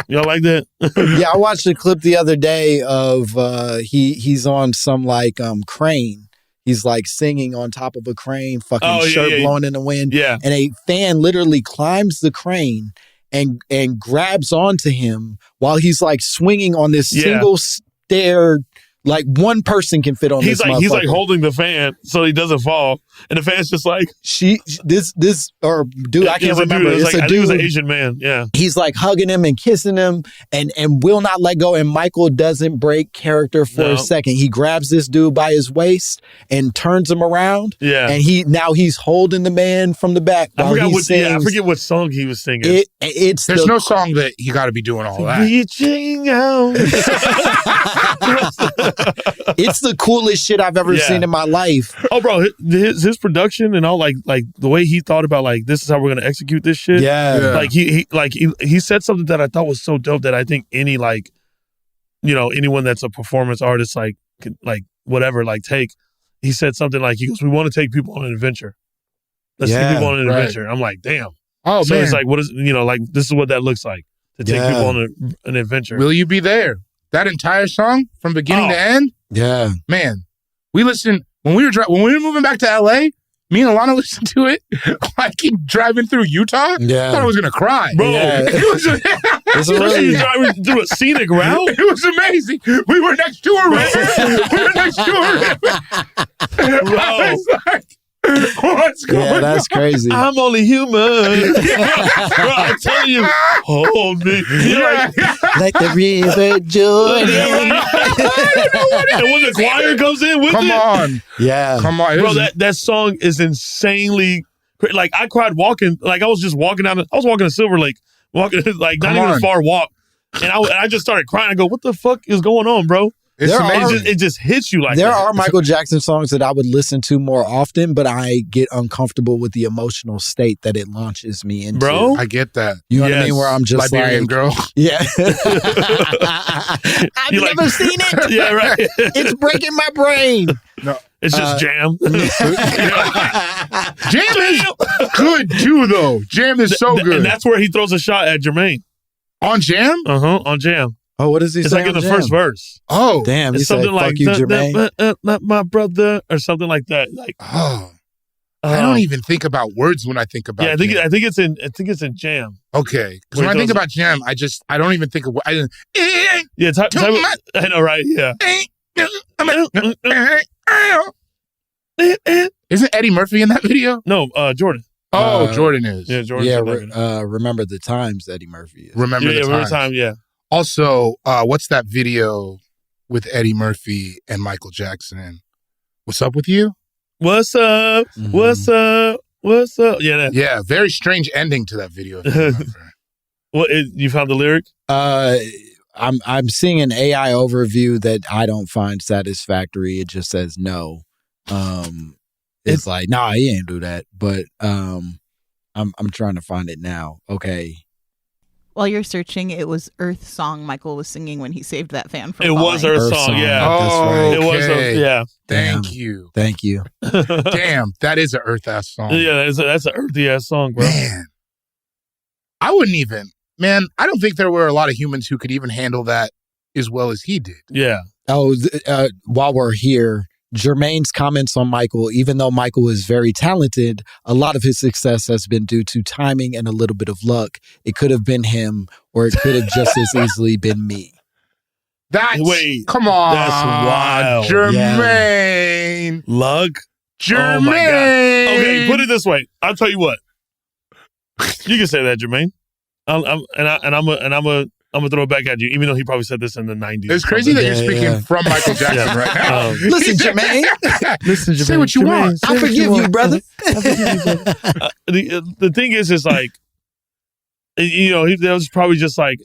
[SPEAKER 3] Y'all like that?
[SPEAKER 2] Yeah, I watched a clip the other day of he's on some like crane. He's like singing on top of a crane, shirt blowing in the wind.
[SPEAKER 3] Yeah.
[SPEAKER 2] And a fan literally climbs the crane and grabs onto him while he's like swinging on this single stair. Like one person can fit on this motherfucker.
[SPEAKER 3] He's like holding the fan so he doesn't fall. And the fan's just like...
[SPEAKER 2] I can't remember.
[SPEAKER 3] It's a dude. I think it was an Asian man,
[SPEAKER 2] He's like hugging him and kissing him and will not let go. And Michael doesn't break character for a second. He grabs this dude by his waist and turns him around.
[SPEAKER 3] Yeah.
[SPEAKER 2] And he's holding the man from the back while he sings.
[SPEAKER 3] I forget what song he was singing.
[SPEAKER 1] There's no song that you got to be doing all that.
[SPEAKER 3] Reaching out.
[SPEAKER 2] It's the coolest shit I've ever seen in my life.
[SPEAKER 3] Oh, bro, his production and all, like the way he thought about like this is how we're gonna execute this shit.
[SPEAKER 2] Yeah.
[SPEAKER 3] Like he said something that I thought was so dope that I think any like, you know, anyone that's a performance artist like whatever take. He said something like he goes, "We want to take people on an adventure. Let's take people on an adventure." I'm like, damn.
[SPEAKER 1] Oh,
[SPEAKER 3] so
[SPEAKER 1] man.
[SPEAKER 3] it's like, what is like this is what that looks like to take people on an adventure.
[SPEAKER 1] Will you be there? That entire song from beginning to end?
[SPEAKER 2] Yeah.
[SPEAKER 1] Man, we listened when we were moving back to LA, me and Alana listened to it. I keep driving through Utah.
[SPEAKER 2] Yeah.
[SPEAKER 1] I thought I was going to cry.
[SPEAKER 3] Bro,
[SPEAKER 1] Especially
[SPEAKER 3] driving through a scenic route.
[SPEAKER 1] It was amazing. We were next to a river.
[SPEAKER 3] Bro.
[SPEAKER 1] I was like, what's going on?
[SPEAKER 2] That's crazy.
[SPEAKER 3] I'm only human. Bro, I'm telling you, hold me.
[SPEAKER 2] Like the river Jordan.
[SPEAKER 3] And when the choir comes in with
[SPEAKER 1] Come on.
[SPEAKER 2] Yeah.
[SPEAKER 1] Come on.
[SPEAKER 3] Bro, that song is insanely, like I cried walking, like I was just walking down, I was walking to Silver Lake, walking like not even a far walk. And I just started crying. I go, what the fuck is going on, bro?
[SPEAKER 1] It's amazing.
[SPEAKER 3] It just hits you like
[SPEAKER 2] there
[SPEAKER 3] that.
[SPEAKER 2] are Michael Jackson songs that I would listen to more often, but I get uncomfortable with the emotional state that it launches me into.
[SPEAKER 3] Bro,
[SPEAKER 1] I get that.
[SPEAKER 2] You know what I mean? Where I'm just
[SPEAKER 1] Liberian
[SPEAKER 2] like,
[SPEAKER 1] girl.
[SPEAKER 2] Yeah. I've never seen it.
[SPEAKER 3] Yeah, right.
[SPEAKER 2] It's breaking my brain.
[SPEAKER 1] No.
[SPEAKER 3] It's just Jam.
[SPEAKER 1] Jam is good too, though. Jam is so good.
[SPEAKER 3] And that's where he throws a shot at Jermain.
[SPEAKER 1] On Jam?
[SPEAKER 3] On Jam.
[SPEAKER 2] Oh, what does he say?
[SPEAKER 3] It's like in the first verse.
[SPEAKER 1] Oh.
[SPEAKER 2] Damn,
[SPEAKER 3] it's something like,
[SPEAKER 2] you, Jermain.
[SPEAKER 3] Not my brother, or something like that. Like,
[SPEAKER 1] I don't even think about words when I think about
[SPEAKER 3] Jam. I think it's in Jam.
[SPEAKER 1] Okay. Because when I think about Jam, I don't even think of I
[SPEAKER 3] know, right? Yeah.
[SPEAKER 1] Isn't Eddie Murphy in that video?
[SPEAKER 3] No, Jordan.
[SPEAKER 1] Oh, Jordan is.
[SPEAKER 3] Yeah, Jordan.
[SPEAKER 2] Yeah, Remember the Times, Eddie Murphy is.
[SPEAKER 1] Remember the Time,
[SPEAKER 3] yeah.
[SPEAKER 1] Also, what's that video with Eddie Murphy and Michael Jackson? What's up with you?
[SPEAKER 3] What's up? Mm-hmm. What's up? What's up? Yeah.
[SPEAKER 1] Yeah, very strange ending to that video. If you remember.
[SPEAKER 3] Well, you found the lyric?
[SPEAKER 2] I'm seeing an AI overview that I don't find satisfactory. It just says no. It's like, nah, he ain't do that. But I'm trying to find it now. Okay.
[SPEAKER 4] While you're searching, it was Earth Song Michael was singing when he saved that fan from
[SPEAKER 3] falling. It was Earth Song, yeah.
[SPEAKER 1] Oh,
[SPEAKER 2] that's
[SPEAKER 1] right.
[SPEAKER 3] It was, yeah.
[SPEAKER 1] Thank you. Damn, that is an Earth-ass song.
[SPEAKER 3] Yeah, that's an earthy-ass song, bro.
[SPEAKER 1] Man, I wouldn't even. Man, I don't think there were a lot of humans who could even handle that as well as he did.
[SPEAKER 3] Yeah.
[SPEAKER 2] Oh, while we're here, Jermain's comments on Michael, even though Michael is very talented, a lot of his success has been due to timing and a little bit of luck. It could have been him, or it could have just as easily been me.
[SPEAKER 1] Come on.
[SPEAKER 3] That's wild.
[SPEAKER 1] Jermain.
[SPEAKER 3] Yeah. Luck?
[SPEAKER 1] Jermain.
[SPEAKER 3] Oh my God. Okay, put it this way. I'll tell you what. You can say that, Jermain. I'm gonna throw it back at you, even though he probably said this in the 90s.
[SPEAKER 1] It's crazy that you're speaking from Michael Jackson right now.
[SPEAKER 2] Listen, Jermain.
[SPEAKER 1] Say what you want.
[SPEAKER 2] I forgive you, brother.
[SPEAKER 3] The thing is like, that was probably just like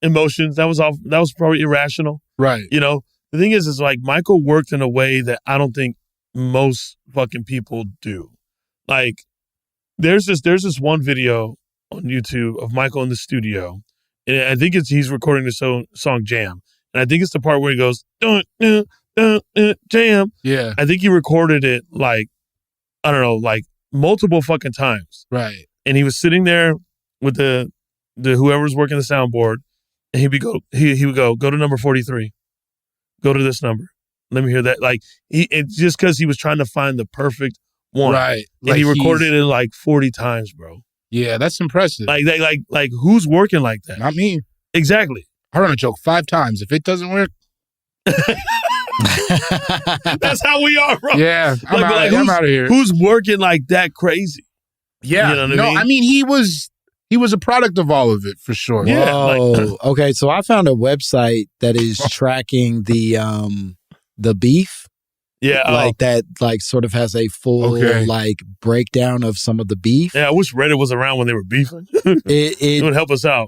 [SPEAKER 3] emotions. That was probably irrational.
[SPEAKER 1] Right.
[SPEAKER 3] The thing is like Michael worked in a way that I don't think most fucking people do. Like, there's this one video on YouTube of Michael in the studio. And I think he's recording the song Jam. And I think it's the part where he goes, dun, dun, dun, dun, Jam.
[SPEAKER 1] Yeah.
[SPEAKER 3] I think he recorded it like, I don't know, like multiple fucking times.
[SPEAKER 1] Right.
[SPEAKER 3] And he was sitting there with the whoever's working the soundboard. And he would go to number 43. Go to this number. Let me hear that. Like, it's just because he was trying to find the perfect one.
[SPEAKER 1] Right.
[SPEAKER 3] And he recorded it like 40 times, bro.
[SPEAKER 1] Yeah, that's impressive.
[SPEAKER 3] Like who's working like that?
[SPEAKER 1] Not me.
[SPEAKER 3] Exactly.
[SPEAKER 1] I run a joke 5 times. If it doesn't work,
[SPEAKER 3] that's how we are, bro.
[SPEAKER 1] Yeah, I'm out of here.
[SPEAKER 3] Who's working like that crazy?
[SPEAKER 1] Yeah,
[SPEAKER 3] you know what I mean?
[SPEAKER 1] I mean he was a product of all of it for sure.
[SPEAKER 3] Yeah.
[SPEAKER 2] Okay. So I found a website that is tracking the beef.
[SPEAKER 3] Yeah,
[SPEAKER 2] like that, like sort of has a full like breakdown of some of the beef.
[SPEAKER 3] Yeah, I wish Reddit was around when they were beefing. It would help us out.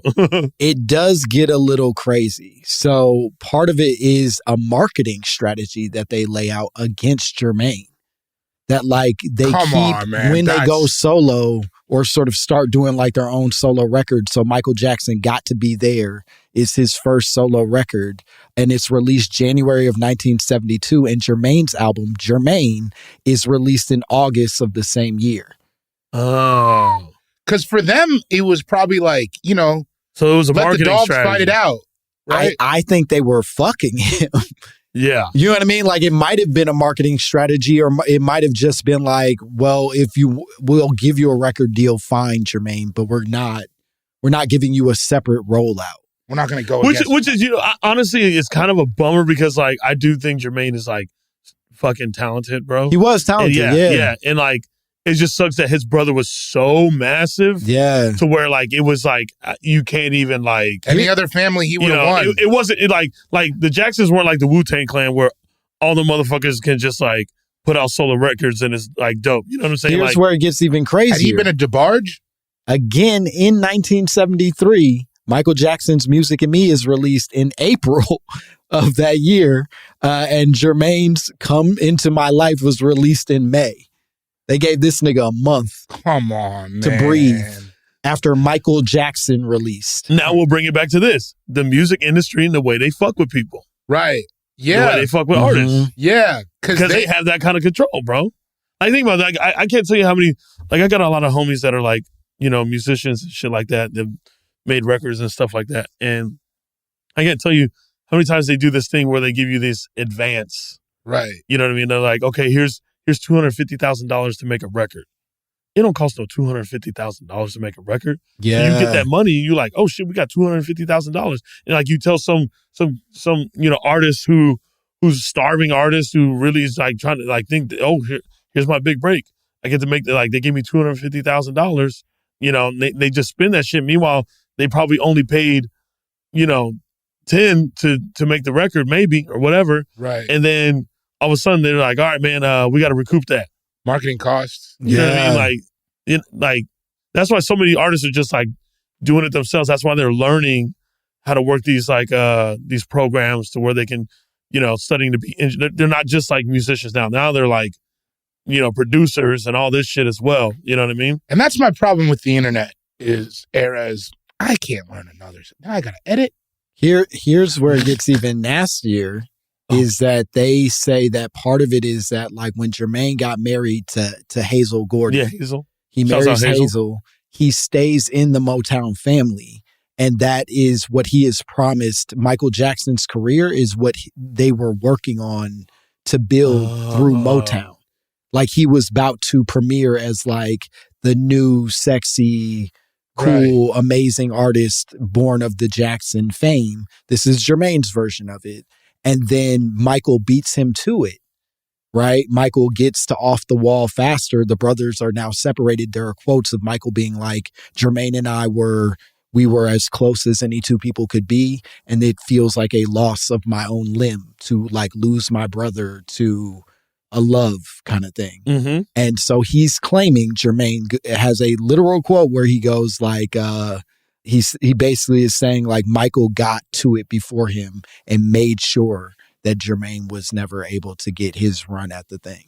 [SPEAKER 2] It does get a little crazy. So part of it is a marketing strategy that they lay out against Jermain. That like they when they go solo or sort of start doing like their own solo record. So Michael Jackson Got to Be There is his first solo record, and it's released January of 1972. And Jermain's album, Jermain, is released in August of the same year.
[SPEAKER 1] Oh. Because for them, it was probably like,
[SPEAKER 3] so it was a marketing
[SPEAKER 1] let the dogs
[SPEAKER 3] strategy.
[SPEAKER 1] fight it out. Right?
[SPEAKER 2] I think they were fucking him.
[SPEAKER 3] Yeah.
[SPEAKER 2] You know what I mean? Like, it might have been a marketing strategy, or it might have just been like, well, we'll give you a record deal, fine, Jermain, but we're not giving you a separate rollout.
[SPEAKER 1] We're not going to go
[SPEAKER 3] which is, honestly, it's kind of a bummer because, like, I do think Jermain is, like, fucking talented, bro.
[SPEAKER 2] He was talented,
[SPEAKER 3] yeah. And, like, it just sucks that his brother was so massive.
[SPEAKER 2] Yeah.
[SPEAKER 3] To where, like, it was, like, you can't even, like...
[SPEAKER 1] Any other family, he would have won.
[SPEAKER 3] It wasn't, like, the Jacksons weren't like the Wu-Tang Clan where all the motherfuckers can just, like, put out solo records and it's, like, dope. You know what I'm saying?
[SPEAKER 2] Here's where it gets even crazier.
[SPEAKER 1] Had he been a DeBarge?
[SPEAKER 2] Again, in 1973... Michael Jackson's Music and Me is released in April of that year, and Jermain's Come Into My Life was released in May. They gave this nigga a month to breathe after Michael Jackson released.
[SPEAKER 3] Now we'll bring it back to this. The music industry and the way they fuck with people.
[SPEAKER 1] Right.
[SPEAKER 3] The way they fuck with artists.
[SPEAKER 1] Yeah.
[SPEAKER 3] Because they have that kind of control, bro. I think about that. I can't tell you how many, like I got a lot of homies that are like, musicians and shit like that. They've made records and stuff like that. And I can't tell you how many times they do this thing where they give you this advance.
[SPEAKER 1] Right.
[SPEAKER 3] You know what I mean? They're like, okay, here's $250,000 to make a record. It don't cost no $250,000 to make a record.
[SPEAKER 2] Yeah.
[SPEAKER 3] So you get that money and you're like, oh shit, we got $250,000. And like you tell some artist who's a starving artist who really is like trying to like think, here's my big break. I get to make they gave me $250,000. They just spend that shit. Meanwhile, they probably only paid, 10 to make the record, maybe, or whatever.
[SPEAKER 1] Right.
[SPEAKER 3] And then all of a sudden they're like, all right, man, we got to recoup that.
[SPEAKER 1] Marketing costs.
[SPEAKER 3] You know what I mean? Like that's why so many artists are just like doing it themselves. That's why they're learning how to work these these programs to where they can, studying to be they're not just like musicians now. Now they're like, producers and all this shit as well. You know what I mean?
[SPEAKER 1] And that's my problem with the internet era is I can't learn another. Now I got to edit.
[SPEAKER 2] Here's where it gets even nastier. Is that they say that part of it is that like when Jermain got married to Hazel Gordon.
[SPEAKER 3] Yeah, Hazel.
[SPEAKER 2] He marries Hazel. He stays in the Motown family. And that is what he has promised. Michael Jackson's career is what they were working on to build through Motown. Like he was about to premiere as like the new sexy, cool, amazing artist born of the Jackson fame. This is Jermain's version of it. And then Michael beats him to it, right? Michael gets to Off the Wall faster. The brothers are now separated. There are quotes of Michael being like, Jermain and I were as close as any two people could be. And it feels like a loss of my own limb to like lose my brother to a love kind of thing.
[SPEAKER 3] Mm-hmm.
[SPEAKER 2] And so he's claiming, Jermain has a literal quote where he goes like, he basically is saying like Michael got to it before him and made sure that Jermain was never able to get his run at the thing.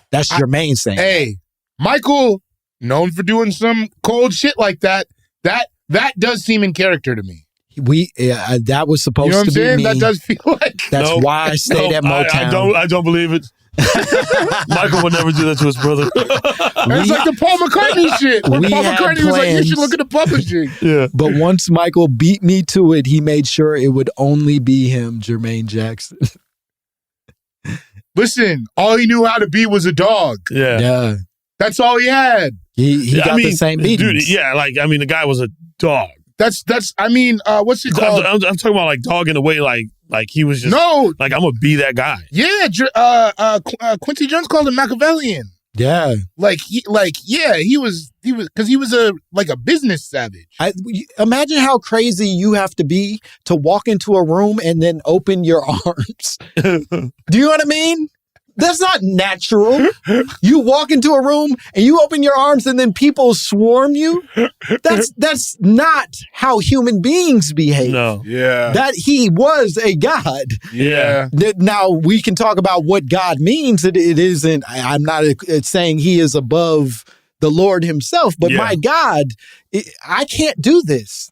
[SPEAKER 2] That's Jermain saying.
[SPEAKER 1] Hey, Michael, known for doing some cold shit like that. That does seem in character to me.
[SPEAKER 2] That was supposed to be me.
[SPEAKER 1] That does feel like.
[SPEAKER 2] That's why I stayed at Motown.
[SPEAKER 3] I don't believe it. Michael would never do that to his brother.
[SPEAKER 1] It's like the Paul McCartney shit. When Paul McCartney was like, you should look at the publishing.
[SPEAKER 3] Yeah.
[SPEAKER 2] But once Michael beat me to it, he made sure it would only be him, Jermain Jackson.
[SPEAKER 1] Listen, all he knew how to be was a dog.
[SPEAKER 3] Yeah.
[SPEAKER 1] That's all he had.
[SPEAKER 2] He got the same beatings.
[SPEAKER 3] Dude, the guy was a dog.
[SPEAKER 1] What's it called?
[SPEAKER 3] I'm talking about like dog in a way like he was just like I'm gonna be that guy.
[SPEAKER 1] Yeah, Quincy Jones called him Machiavellian.
[SPEAKER 2] Yeah,
[SPEAKER 1] he was because he was a business savage.
[SPEAKER 2] Imagine how crazy you have to be to walk into a room and then open your arms. Do you know what I mean? That's not natural. You walk into a room and you open your arms and then people swarm you. That's not how human beings behave.
[SPEAKER 3] No.
[SPEAKER 1] Yeah.
[SPEAKER 2] That he was a god.
[SPEAKER 3] Yeah.
[SPEAKER 2] Now we can talk about what God means. It isn't, I'm not saying he is above the Lord himself, but my God, I can't do this.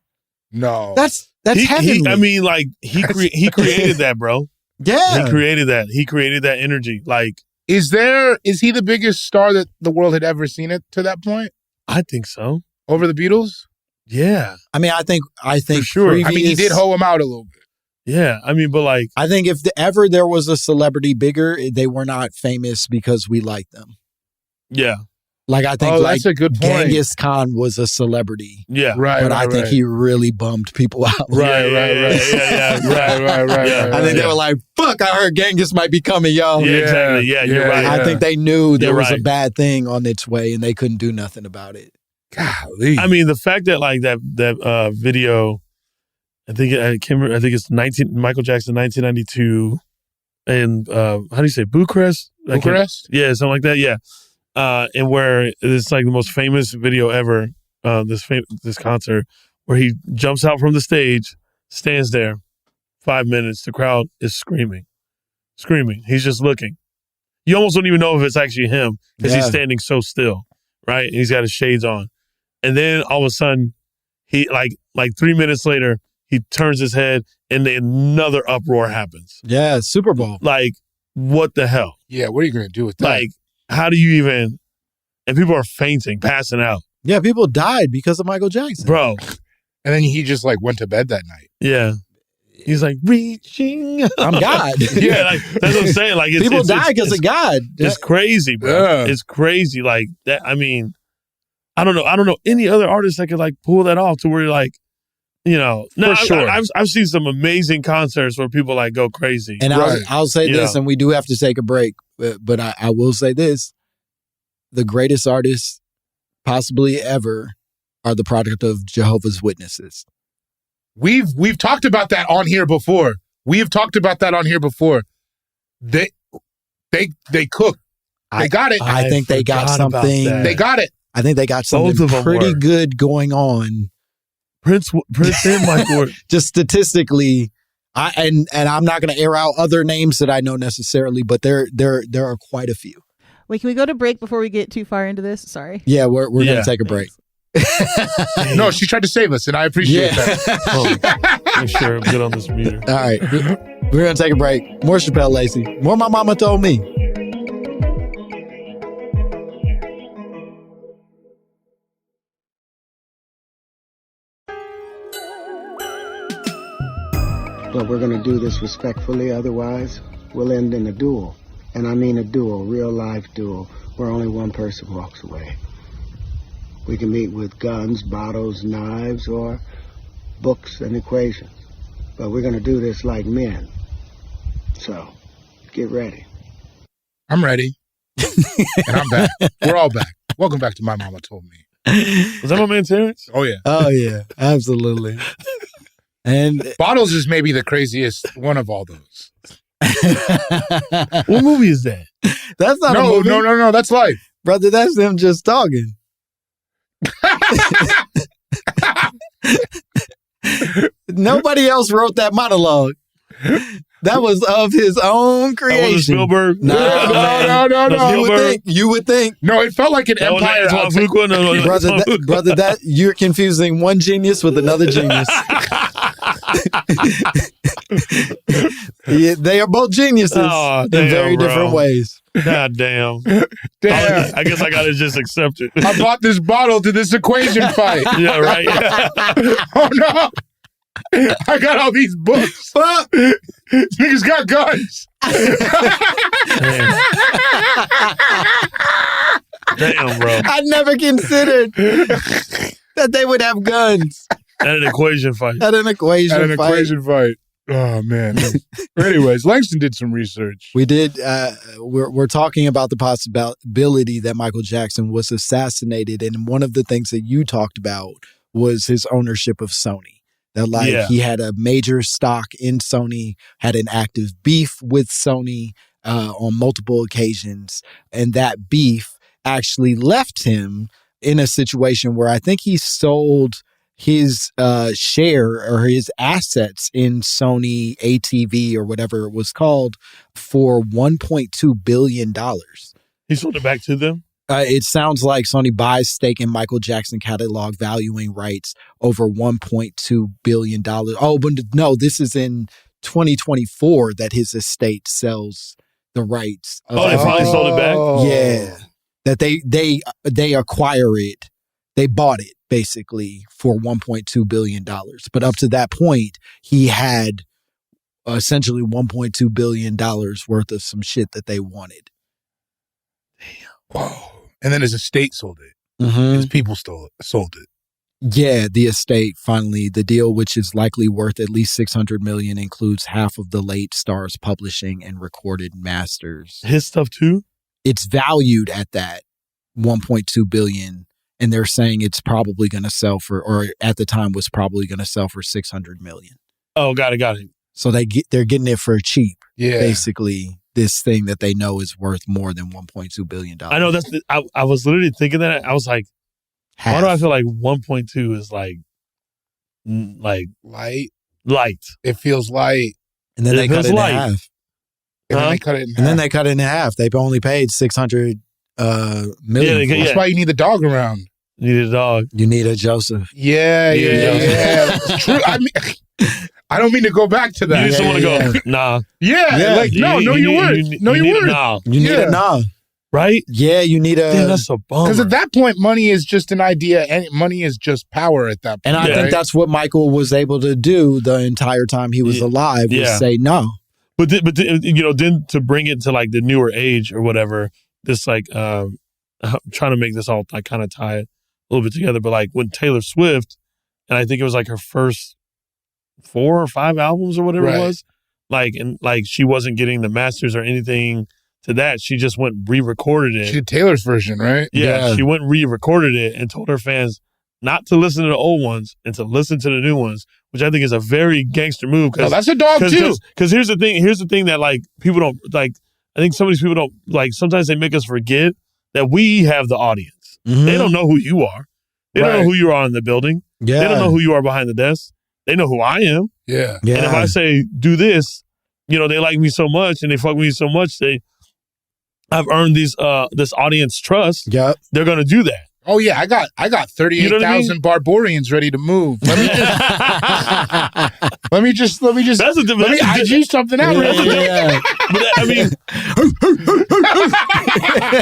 [SPEAKER 1] No.
[SPEAKER 2] That's heavenly.
[SPEAKER 3] He created that, bro.
[SPEAKER 2] Yeah.
[SPEAKER 3] He created that. He created that energy. Like,
[SPEAKER 1] is he the biggest star that the world had ever seen it to that point?
[SPEAKER 3] I think so.
[SPEAKER 1] Over the Beatles?
[SPEAKER 3] Yeah.
[SPEAKER 2] I mean, I think
[SPEAKER 3] for sure.
[SPEAKER 1] He did hoe him out a little bit.
[SPEAKER 3] Yeah. But like,
[SPEAKER 2] I think if ever there was a celebrity bigger, they were not famous because we liked them.
[SPEAKER 3] Yeah.
[SPEAKER 2] Like, I think
[SPEAKER 1] that's a good point.
[SPEAKER 2] Genghis Khan was a celebrity.
[SPEAKER 3] Yeah.
[SPEAKER 1] Right.
[SPEAKER 2] But I think he really bummed people out.
[SPEAKER 1] Right.
[SPEAKER 2] I think they were like, fuck, I heard Genghis might be coming, y'all.
[SPEAKER 3] Yeah, exactly. Yeah, you're right.
[SPEAKER 2] I think they knew there was
[SPEAKER 3] right.
[SPEAKER 2] a bad thing on its way and they couldn't do nothing about it.
[SPEAKER 1] Golly.
[SPEAKER 3] I mean, the fact that like that video, I think it's Michael Jackson 1992 and how do you say Bucharest?
[SPEAKER 1] Bucharest?
[SPEAKER 3] Yeah, something like that. Yeah. And where it's like the most famous video ever, this concert, where he jumps out from the stage, stands there, 5 minutes, the crowd is screaming. He's just looking. You almost don't even know if it's actually him because he's standing so still, right? And he's got his shades on. And then all of a sudden, he like 3 minutes later, he turns his head, and another uproar happens.
[SPEAKER 2] Yeah, Super Bowl.
[SPEAKER 3] Like, what the hell?
[SPEAKER 1] Yeah, what are you going to do with that?
[SPEAKER 3] Like, how do you even... And people are fainting, passing out.
[SPEAKER 2] Yeah, people died because of Michael Jackson.
[SPEAKER 3] Bro.
[SPEAKER 1] And then he just like went to bed that night.
[SPEAKER 3] Yeah. He's like, reaching.
[SPEAKER 2] I'm God.
[SPEAKER 3] Yeah, like, that's what I'm saying. Like,
[SPEAKER 2] people die because of God.
[SPEAKER 3] It's crazy, bro.
[SPEAKER 1] Yeah.
[SPEAKER 3] It's crazy. Like, that. I mean, I don't know any other artist that could like pull that off to where you're like, you know. No,
[SPEAKER 1] sure.
[SPEAKER 3] I've seen some amazing concerts where people like go crazy.
[SPEAKER 2] And I'll say this, and we do have to take a break, but I will say this. The greatest artists possibly ever are the product of Jehovah's Witnesses.
[SPEAKER 1] We've talked about that on here before. They cook. They got it.
[SPEAKER 2] I think they got something.
[SPEAKER 1] They got it.
[SPEAKER 2] I think they got something pretty good going on.
[SPEAKER 3] Prince and Michael.
[SPEAKER 2] Just statistically, and I'm not going to air out other names that I know necessarily, but there are quite a few.
[SPEAKER 4] Wait, can we go to break before we get too far into this? Sorry.
[SPEAKER 2] Yeah, we're going to take a break.
[SPEAKER 1] No, she tried to save us, and I appreciate that.
[SPEAKER 3] Make sure I'm good on this meter.
[SPEAKER 2] All right, we're going to take a break. More Shapel Lacey. More My Momma Told Me.
[SPEAKER 5] But we're going to do this respectfully, otherwise we'll end in a duel. And I mean a duel, real life duel, where only one person walks away. We can meet with guns, bottles, knives, or books and equations. But we're going to do this like men. So, get ready.
[SPEAKER 1] I'm ready. And I'm back. We're all back. Welcome back to My Momma Told Me.
[SPEAKER 3] Was that my man Terrence?
[SPEAKER 1] Oh, yeah.
[SPEAKER 2] Oh, yeah. Absolutely. And
[SPEAKER 1] Bottles is maybe the craziest one of all those.
[SPEAKER 3] What movie is that?
[SPEAKER 2] That's not a movie.
[SPEAKER 1] No. That's life.
[SPEAKER 2] Brother, that's them just talking. Nobody else wrote that monologue. That was of his own creation.
[SPEAKER 3] That was Spielberg?
[SPEAKER 1] No.
[SPEAKER 2] You would think.
[SPEAKER 1] No, it felt like an
[SPEAKER 3] that
[SPEAKER 1] Empire.
[SPEAKER 2] Brother, that you're confusing one genius with another genius. Yeah, they are both geniuses in very different ways.
[SPEAKER 3] God damn. I guess I gotta just accept it.
[SPEAKER 1] I bought this bottle to this equation fight.
[SPEAKER 3] Yeah, right.
[SPEAKER 1] Oh no. I got all these books. Niggas got guns.
[SPEAKER 3] Damn, bro.
[SPEAKER 2] I never considered that they would have guns.
[SPEAKER 3] At an equation fight.
[SPEAKER 2] Equation
[SPEAKER 1] fight. Oh, man. Anyways, Langston did some research.
[SPEAKER 2] We did. We're talking about the possibility that Michael Jackson was assassinated. And one of the things that you talked about was his ownership of Sony. That he had a major stock in Sony, had an active beef with Sony on multiple occasions. And that beef actually left him in a situation where I think he sold his share or his assets in Sony ATV or whatever it was called for $1.2 billion.
[SPEAKER 3] He sold it back to them?
[SPEAKER 2] It sounds like Sony buys stake in Michael Jackson catalog, valuing rights over $1.2 billion. Oh, but no, this is in 2024 that his estate sells the rights.
[SPEAKER 3] They finally sold it back?
[SPEAKER 2] Yeah. That they acquire it. They bought it basically for $1.2 billion. But up to that point, he had essentially $1.2 billion worth of some shit that they wanted.
[SPEAKER 1] Damn. Whoa. And then his estate sold it.
[SPEAKER 2] Mm-hmm.
[SPEAKER 1] His people sold it.
[SPEAKER 2] Yeah, the estate finally, the deal, which is likely worth at least $600 million, includes half of the late star's publishing and recorded masters.
[SPEAKER 3] His stuff too?
[SPEAKER 2] It's valued at that $1.2 billion, and they're saying it's probably going to sell for, or at the time was probably going to sell for $600 million.
[SPEAKER 3] Oh, got it.
[SPEAKER 2] So they're getting it for cheap.
[SPEAKER 1] Yeah,
[SPEAKER 2] basically. This thing that they know is worth more than $1.2 billion.
[SPEAKER 3] I know I was literally thinking that. I was like, why do I feel like 1.2 is like light? It
[SPEAKER 1] feels light.
[SPEAKER 2] And then they cut it in half.
[SPEAKER 1] And then they cut it in half.
[SPEAKER 2] And then they cut it in half. They've only paid $600 million.
[SPEAKER 1] Yeah, that's why you need the dog around.
[SPEAKER 3] You need a dog.
[SPEAKER 2] You need a Joseph.
[SPEAKER 1] Yeah. It's true. I mean, I don't mean to go back to that.
[SPEAKER 3] You need someone to go, nah.
[SPEAKER 1] Yeah, like, no, know your words. Know your words.
[SPEAKER 3] Nah.
[SPEAKER 2] You need a nah.
[SPEAKER 3] Right?
[SPEAKER 2] Yeah, you need a...
[SPEAKER 3] Damn, that's a bummer.
[SPEAKER 1] Because at that point, money is just an idea, and money is just power at that point.
[SPEAKER 2] And I think that's what Michael was able to do the entire time he was alive, was say no.
[SPEAKER 3] But then to bring it to like the newer age or whatever, this like, I'm trying to make this all like kind of tie it a little bit together, but like when Taylor Swift, and I think it was like her first 4 or 5 albums or whatever it was, like, and like she wasn't getting the masters or anything to that. She just went re-recorded it.
[SPEAKER 1] She did Taylor's version, right?
[SPEAKER 3] Yeah, she went re-recorded it and told her fans not to listen to the old ones and to listen to the new ones, which I think is a very gangster move.
[SPEAKER 1] Oh, that's a dog too.
[SPEAKER 3] Because here's the thing that like people don't like. I think some of these people don't like. Sometimes they make us forget that we have the audience. Mm-hmm. They don't know who you are. They don't know who you are in the building. Yeah. They don't know who you are behind the desk. They know who I am.
[SPEAKER 1] Yeah.
[SPEAKER 3] And if I say do this, they like me so much and they fuck with me so much. I've earned this audience trust.
[SPEAKER 2] Yeah.
[SPEAKER 3] They're gonna do that.
[SPEAKER 1] Oh yeah, I got 38,000 barbarians ready to move. Let me just let me IG something out.
[SPEAKER 3] But I mean,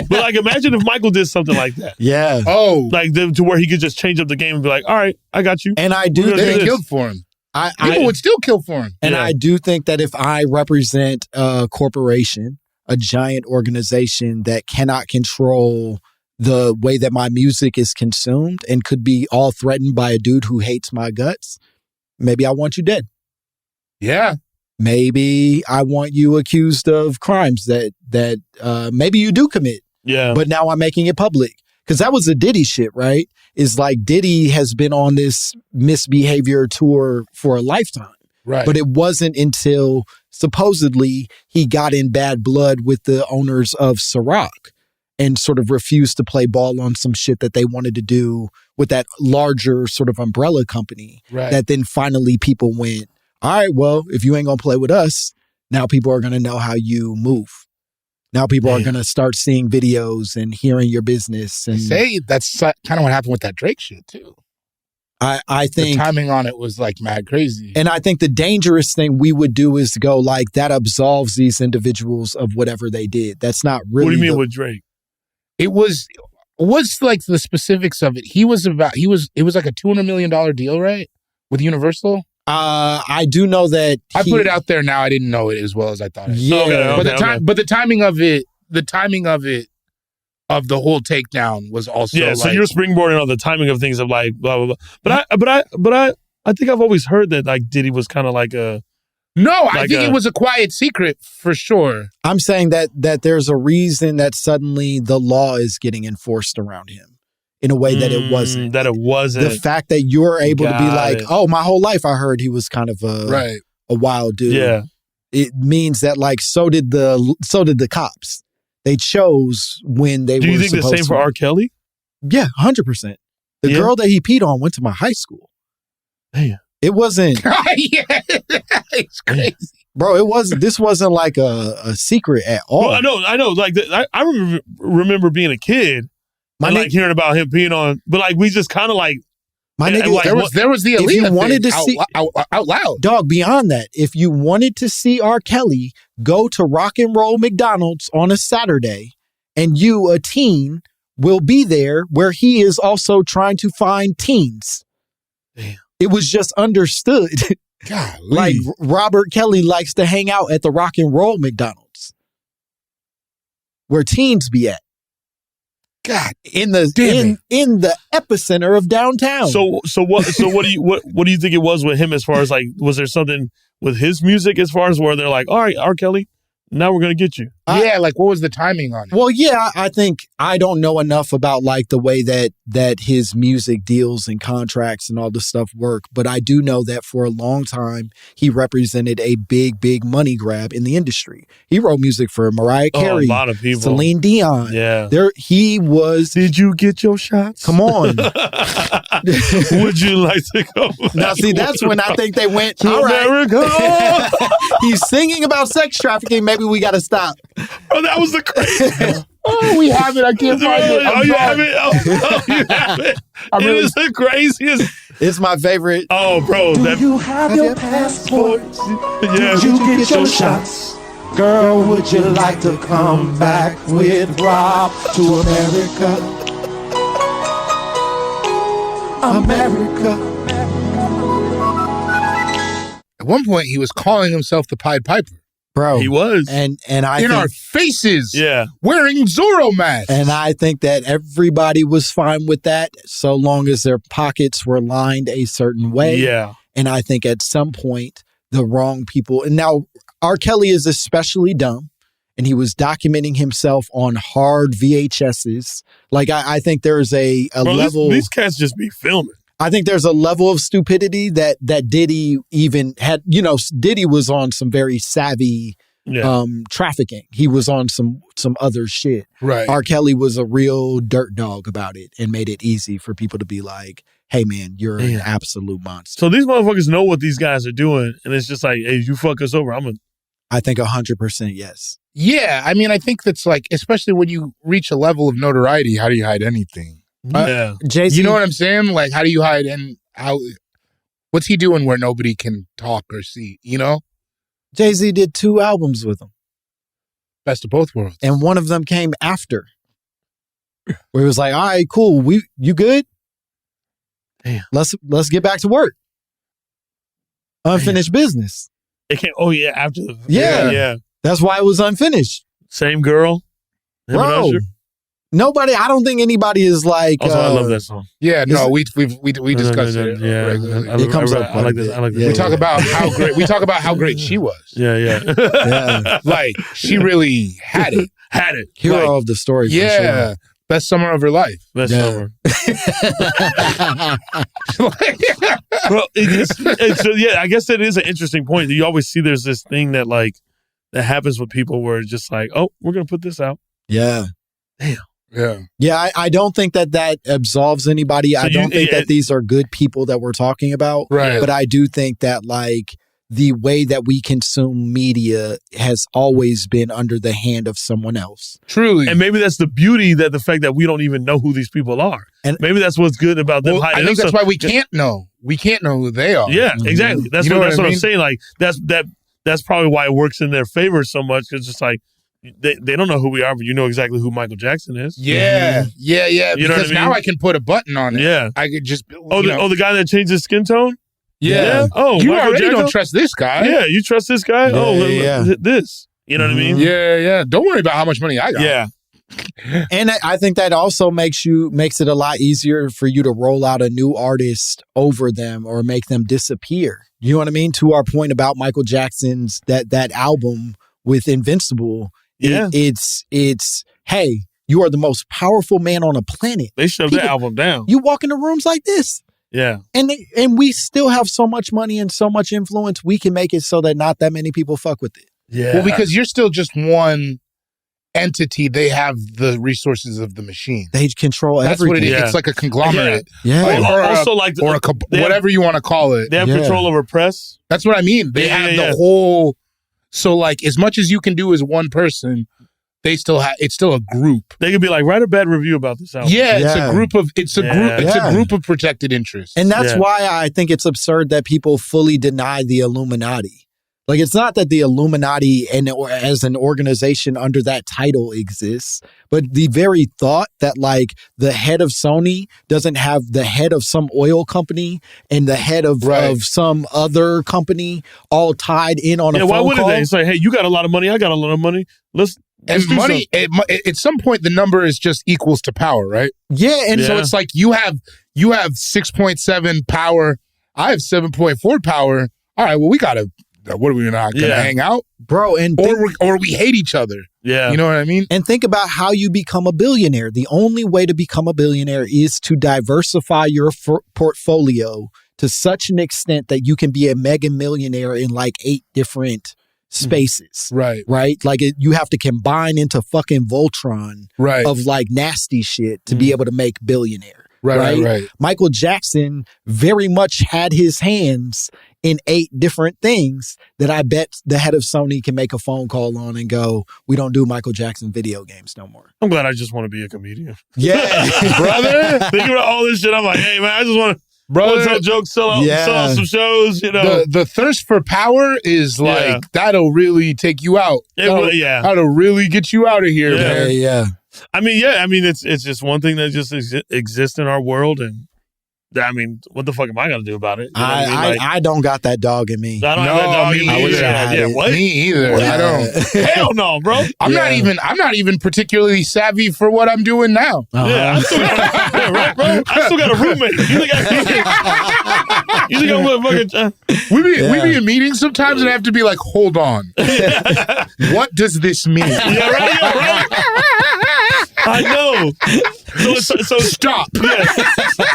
[SPEAKER 3] but like, imagine if Michael did something like that.
[SPEAKER 2] Yeah.
[SPEAKER 1] Oh,
[SPEAKER 3] like to where he could just change up the game and be like, "All right, I got you."
[SPEAKER 2] And I do
[SPEAKER 1] they killed for him. People would still kill for him.
[SPEAKER 2] And I do think that if I represent a corporation, a giant organization that cannot control the way that my music is consumed and could be all threatened by a dude who hates my guts, maybe I want you dead.
[SPEAKER 1] Yeah.
[SPEAKER 2] Maybe I want you accused of crimes that maybe you do commit.
[SPEAKER 3] Yeah.
[SPEAKER 2] But now I'm making it public. Because that was the Diddy shit, right? Is like Diddy has been on this misbehavior tour for a lifetime.
[SPEAKER 1] Right.
[SPEAKER 2] But it wasn't until supposedly he got in bad blood with the owners of Ciroc and sort of refused to play ball on some shit that they wanted to do with that larger sort of umbrella company.
[SPEAKER 1] Right.
[SPEAKER 2] That then finally people went, all right, well, if you ain't going to play with us, now people are going to know how you move. Now people are going to start seeing videos and hearing your business. And
[SPEAKER 1] say that's kind of what happened with that Drake shit too.
[SPEAKER 2] I think
[SPEAKER 1] the timing on it was like mad crazy.
[SPEAKER 2] And I think the dangerous thing we would do is to go like that absolves these individuals of whatever they did. That's not really.
[SPEAKER 3] What do you mean with Drake?
[SPEAKER 1] It was like the specifics of it. It was like a $200 million deal, right? With Universal.
[SPEAKER 2] I do know that
[SPEAKER 1] I put it out there now. I didn't know it as well as I thought.
[SPEAKER 2] Yeah,
[SPEAKER 1] but the timing of it, of the whole takedown was also
[SPEAKER 3] so you're springboarding on the timing of things of like blah blah blah. But I think I've always heard that like Diddy was kind of like a.
[SPEAKER 1] No, I think it was a quiet secret for sure.
[SPEAKER 2] I'm saying that there's a reason that suddenly the law is getting enforced around him in a way that it wasn't.
[SPEAKER 3] That it wasn't.
[SPEAKER 2] The fact that you're able to be like, oh, my whole life I heard he was kind of a wild dude.
[SPEAKER 3] Yeah.
[SPEAKER 2] It means that like so did the cops. They chose when they were.
[SPEAKER 3] Do you think the same for R. Kelly?
[SPEAKER 2] Yeah, 100%. The girl that he peed on went to my high school.
[SPEAKER 3] Damn.
[SPEAKER 2] It wasn't.
[SPEAKER 1] It's crazy,
[SPEAKER 2] bro. It wasn't. This wasn't like a secret at all.
[SPEAKER 3] Well, I know. Like I remember being a kid, and like hearing about him peeing on, but like we just kind of like.
[SPEAKER 2] My nigga,
[SPEAKER 3] like,
[SPEAKER 1] there was the Aaliyah
[SPEAKER 2] if you wanted to see
[SPEAKER 1] out loud,
[SPEAKER 2] dog. Beyond that, if you wanted to see R. Kelly, go to Rock and Roll McDonald's on a Saturday, and you, a teen, will be there where he is also trying to find teens.
[SPEAKER 3] Damn.
[SPEAKER 2] It was just understood.
[SPEAKER 1] Golly.
[SPEAKER 2] Like Robert Kelly likes to hang out at the Rock and Roll McDonald's, where teens be at.
[SPEAKER 1] God,
[SPEAKER 2] in the epicenter of downtown.
[SPEAKER 3] So what do you think it was with him as far as like, was there something with his music as far as where they're like, all right, R. Kelly, now we're gonna get you?
[SPEAKER 1] Yeah, like what was the timing on it?
[SPEAKER 2] Well, yeah, I think I don't know enough about like the way that his music deals and contracts and all this stuff work, but I do know that for a long time he represented a big money grab in the industry. He wrote music for Mariah Carey,
[SPEAKER 3] a lot of people,
[SPEAKER 2] Celine Dion.
[SPEAKER 3] Yeah,
[SPEAKER 2] he was.
[SPEAKER 3] Did you get your shots?
[SPEAKER 2] Come on.
[SPEAKER 3] Would you like to go?
[SPEAKER 2] Now, see, that's when I think they went
[SPEAKER 3] to America.
[SPEAKER 2] He's singing about sex trafficking. Maybe we got to stop.
[SPEAKER 3] Bro, that was the crazy.
[SPEAKER 1] Oh, we have it. I can't find it.
[SPEAKER 3] Oh, you have it? Oh, you have it. It is the craziest.
[SPEAKER 2] It's my favorite.
[SPEAKER 3] Oh, bro.
[SPEAKER 6] Do you have your passport?
[SPEAKER 3] Yeah.
[SPEAKER 6] Did you get your shots? Girl, would you like to come back with Rob to America? America.
[SPEAKER 1] At one point, he was calling himself the Pied Piper.
[SPEAKER 2] Bro.
[SPEAKER 3] He was.
[SPEAKER 2] And I
[SPEAKER 1] in
[SPEAKER 2] think,
[SPEAKER 1] our faces.
[SPEAKER 3] Yeah.
[SPEAKER 1] Wearing Zorro masks.
[SPEAKER 2] And I think that everybody was fine with that so long as their pockets were lined a certain way.
[SPEAKER 3] Yeah.
[SPEAKER 2] And I think at some point, the wrong people, and now R. Kelly is especially dumb, and he was documenting himself on hard VHSs. Like, I think there's a
[SPEAKER 3] Bro,
[SPEAKER 2] level.
[SPEAKER 3] These cats just be filming.
[SPEAKER 2] I think there's a level of stupidity that Diddy even had. You know, Diddy was on some very savvy trafficking. He was on some other shit.
[SPEAKER 1] Right.
[SPEAKER 2] R. Kelly was a real dirt dog about it and made it easy for people to be like, hey, man, you're an absolute monster.
[SPEAKER 3] So these motherfuckers know what these guys are doing, and it's just like, hey, you fuck us over,
[SPEAKER 2] I think 100% yes.
[SPEAKER 1] Yeah, I mean, I think that's like, especially when you reach a level of notoriety, how do you hide anything?
[SPEAKER 3] Yeah.
[SPEAKER 2] Jay-Z,
[SPEAKER 1] You know what I'm saying? Like, how do you hide and how? What's he doing where nobody can talk or see? You know,
[SPEAKER 2] Jay-Z did 2 albums with him,
[SPEAKER 1] best of both worlds.
[SPEAKER 2] and one of them came after, where it was like, all right, cool, you good?
[SPEAKER 3] Damn.
[SPEAKER 2] Let's get back to work. Unfinished business.
[SPEAKER 3] It can't. Oh yeah, after the
[SPEAKER 2] Yeah. That's why it was unfinished.
[SPEAKER 3] Same girl, him and
[SPEAKER 2] Bro,
[SPEAKER 3] Usher.
[SPEAKER 2] nobody. I don't think anybody is like.
[SPEAKER 3] Also, I love that song.
[SPEAKER 1] Yeah, no, we discussed it.
[SPEAKER 3] Yeah,
[SPEAKER 1] regularly.
[SPEAKER 2] It comes up
[SPEAKER 3] I like
[SPEAKER 2] quite a
[SPEAKER 3] this.
[SPEAKER 2] bit.
[SPEAKER 3] I like this.
[SPEAKER 2] Yeah,
[SPEAKER 1] We talk about how great. We talk about how great she was.
[SPEAKER 3] Yeah, yeah.
[SPEAKER 2] Yeah.
[SPEAKER 1] Like she really had it.
[SPEAKER 3] Had it.
[SPEAKER 2] Hero
[SPEAKER 1] Like,
[SPEAKER 2] of the story. For
[SPEAKER 1] Yeah,
[SPEAKER 2] sure.
[SPEAKER 1] best summer of her life.
[SPEAKER 3] Best
[SPEAKER 2] Yeah.
[SPEAKER 3] summer. Well, so yeah, I guess that is an interesting point. You always see there's this thing that like that happens with people where it's just like, oh, we're gonna put this out.
[SPEAKER 2] Yeah.
[SPEAKER 1] Yeah.
[SPEAKER 2] Yeah, I don't think that absolves anybody.
[SPEAKER 3] So
[SPEAKER 2] I don't think
[SPEAKER 3] yeah,
[SPEAKER 2] that these are good people that we're talking about.
[SPEAKER 1] Right.
[SPEAKER 2] But I do think that like the way that we consume media has always been under the hand of someone else.
[SPEAKER 1] Truly.
[SPEAKER 3] And maybe that's the beauty, that the fact that we don't even know who these people are.
[SPEAKER 2] And
[SPEAKER 3] maybe that's what's good about them.
[SPEAKER 1] Well, I think that's why we can't know. We can't know who they are.
[SPEAKER 3] Yeah, exactly. That's
[SPEAKER 1] You know
[SPEAKER 3] what
[SPEAKER 1] what I
[SPEAKER 3] I'm
[SPEAKER 1] mean?
[SPEAKER 3] saying. Like that's probably why it works in their favor so much, because it's like they don't know who we are, but you know exactly who Michael Jackson is.
[SPEAKER 1] Yeah. Yeah. Yeah.
[SPEAKER 3] You know
[SPEAKER 1] Because
[SPEAKER 3] what I mean?
[SPEAKER 1] now I can put a button on it.
[SPEAKER 3] Yeah.
[SPEAKER 1] I could just.
[SPEAKER 3] The guy that changed his skin tone?
[SPEAKER 1] Yeah.
[SPEAKER 3] Oh,
[SPEAKER 1] You
[SPEAKER 3] Michael
[SPEAKER 1] already
[SPEAKER 3] Jackson?
[SPEAKER 1] don't trust this guy.
[SPEAKER 3] Yeah, you trust this guy?
[SPEAKER 2] Yeah,
[SPEAKER 3] oh,
[SPEAKER 2] yeah.
[SPEAKER 3] this. You know what I mean?
[SPEAKER 1] Yeah. Yeah. Don't worry about how much money I got.
[SPEAKER 3] Yeah.
[SPEAKER 2] And I think that also makes it a lot easier for you to roll out a new artist over them or make them disappear. You know what I mean? To our point about Michael Jackson's that album with Invincible.
[SPEAKER 3] Yeah.
[SPEAKER 2] It's hey, you are the most powerful man on a planet.
[SPEAKER 3] They shoved that album down.
[SPEAKER 2] You walk into rooms like this.
[SPEAKER 3] Yeah.
[SPEAKER 2] And we still have so much money and so much influence, we can make it so that not that many people fuck with it.
[SPEAKER 3] Yeah.
[SPEAKER 1] Well, because you're still just one entity. They have the resources of the machine.
[SPEAKER 2] They control
[SPEAKER 1] That's
[SPEAKER 2] everything.
[SPEAKER 1] what it is.
[SPEAKER 3] Yeah.
[SPEAKER 1] It's like a conglomerate.
[SPEAKER 2] Yeah.
[SPEAKER 1] Or
[SPEAKER 3] Also, like, they have-
[SPEAKER 1] whatever you want to call it.
[SPEAKER 3] They have
[SPEAKER 2] Yeah.
[SPEAKER 3] control over press.
[SPEAKER 1] That's what I mean. They have the whole. So, like, as much as you can do as one person, they still have. It's still a group.
[SPEAKER 3] They could be like, write a bad review about this album.
[SPEAKER 1] Yeah, it's
[SPEAKER 2] Yeah.
[SPEAKER 1] a group of. It's a
[SPEAKER 3] Yeah.
[SPEAKER 1] group. It's
[SPEAKER 2] Yeah.
[SPEAKER 1] a group of protected interests.
[SPEAKER 2] And that's
[SPEAKER 3] Yeah.
[SPEAKER 2] why I think it's absurd that people fully deny the Illuminati. Like, it's not that the Illuminati as an organization under that title exists, but the very thought that like the head of Sony doesn't have the head of some oil company and the head of some other company all tied in on a phone
[SPEAKER 3] why wouldn't
[SPEAKER 2] call.
[SPEAKER 3] they? It's like, hey, you got a lot of money, I got a lot of money. Let's
[SPEAKER 1] and
[SPEAKER 3] do
[SPEAKER 1] money at some point the number is just equals to power, right?
[SPEAKER 2] Yeah, and
[SPEAKER 1] So it's like you have 6.7 power. I have 7.4 power. All right, well we gotta. What are we not gonna hang out,
[SPEAKER 2] bro? And
[SPEAKER 1] or we hate each other.
[SPEAKER 3] Yeah,
[SPEAKER 1] you know what I mean.
[SPEAKER 2] And think about how you become a billionaire. The only way to become a billionaire is to diversify your portfolio to such an extent that you can be a mega millionaire in like 8 different spaces.
[SPEAKER 1] Right.
[SPEAKER 2] Like you have to combine into fucking Voltron of like nasty shit to be able to make billionaire. Right.
[SPEAKER 1] Right.
[SPEAKER 2] Michael Jackson very much had his hands in 8 different things that I bet the head of Sony can make a phone call on and go, we don't do Michael Jackson video games no more.
[SPEAKER 3] I'm glad I just want to be a comedian.
[SPEAKER 2] Yeah.
[SPEAKER 3] Brother. Thinking about all this shit, I'm like, hey, man, I just want to tell jokes, sell out some shows, you know.
[SPEAKER 1] The thirst for power is like, that'll really take you out. That'll really get you out of here, man.
[SPEAKER 2] Yeah.
[SPEAKER 3] I mean, it's just one thing that just exists in our world, and I mean, what the fuck am I gonna do about it? You know
[SPEAKER 2] I don't got that dog in me.
[SPEAKER 3] I don't have that dog in me.
[SPEAKER 1] I wish I had it.
[SPEAKER 3] What?
[SPEAKER 1] Me either. I don't.
[SPEAKER 3] Hell no, bro.
[SPEAKER 1] I'm not even particularly savvy for what I'm doing now.
[SPEAKER 3] Yeah, I still got, right, bro? I still got a roommate. You think I'm fucking?
[SPEAKER 1] We be in meetings sometimes, and I have to be like, hold on. What does this mean?
[SPEAKER 3] Yeah, right. I know. So
[SPEAKER 1] stop.
[SPEAKER 3] Yeah.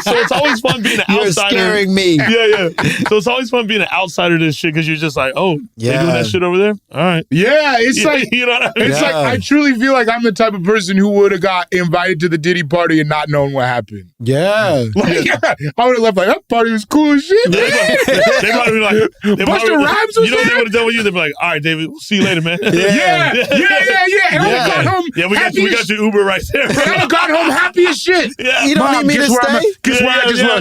[SPEAKER 3] So it's always fun being an
[SPEAKER 2] You're
[SPEAKER 3] outsider.
[SPEAKER 2] You're scaring me.
[SPEAKER 3] Yeah. So it's always fun being an outsider to this shit because you're just like, oh, they doing that shit over there? All right.
[SPEAKER 1] Yeah, it's like,
[SPEAKER 3] you know what I mean?
[SPEAKER 1] It's like, I truly feel like I'm the type of person who would have got invited to the Diddy party and not known what happened.
[SPEAKER 2] Yeah.
[SPEAKER 1] I would have left like, that party was cool as shit.
[SPEAKER 3] They probably be like,
[SPEAKER 1] Busta Rhymes was
[SPEAKER 3] you know what they would have done with you? They'd be like, all right, David, we'll see you later, man.
[SPEAKER 1] Yeah. And I would have got home.
[SPEAKER 3] Yeah, we got your Uber right there.
[SPEAKER 1] I would have got home happy as shit.
[SPEAKER 3] Yeah.
[SPEAKER 2] You don't need me to stay?
[SPEAKER 1] Guess where I just went.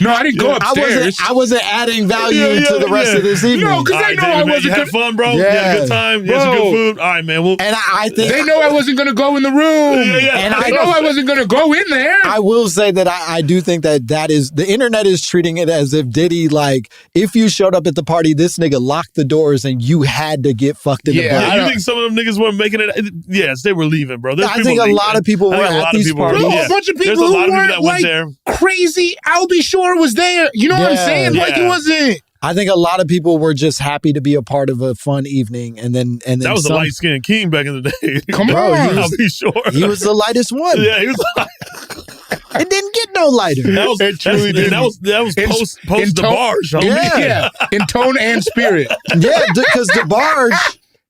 [SPEAKER 1] No, I didn't go upstairs.
[SPEAKER 2] I wasn't adding value to the rest of this evening.
[SPEAKER 1] No, because they know I wasn't
[SPEAKER 3] you had fun, bro. You had a good time. You had some good food. All right, man.
[SPEAKER 2] And I think
[SPEAKER 1] they know I wasn't going to go in the room.
[SPEAKER 2] And
[SPEAKER 1] I know I wasn't going to go in there.
[SPEAKER 2] I will say that I do think that is the internet is treating it as if Diddy, like, if you showed up at the party, this nigga locked the doors and you had to get fucked in the butt.
[SPEAKER 3] You think some of them niggas weren't making it? Yes, they were leaving, bro.
[SPEAKER 2] I think a lot of people were at these parties.
[SPEAKER 1] A bunch of people who weren't like crazy. Albie Shore was there. You know what I'm saying? Like, it wasn't.
[SPEAKER 2] I think a lot of people were just happy to be a part of a fun evening, and then
[SPEAKER 3] that was the light skinned king back in the day.
[SPEAKER 1] Come on,
[SPEAKER 3] Albie Shore.
[SPEAKER 2] He was the lightest one.
[SPEAKER 3] Yeah, he was.
[SPEAKER 2] It didn't get no lighter.
[SPEAKER 3] That was post DeBarge.
[SPEAKER 2] Yeah.
[SPEAKER 1] In tone and spirit.
[SPEAKER 2] Yeah, because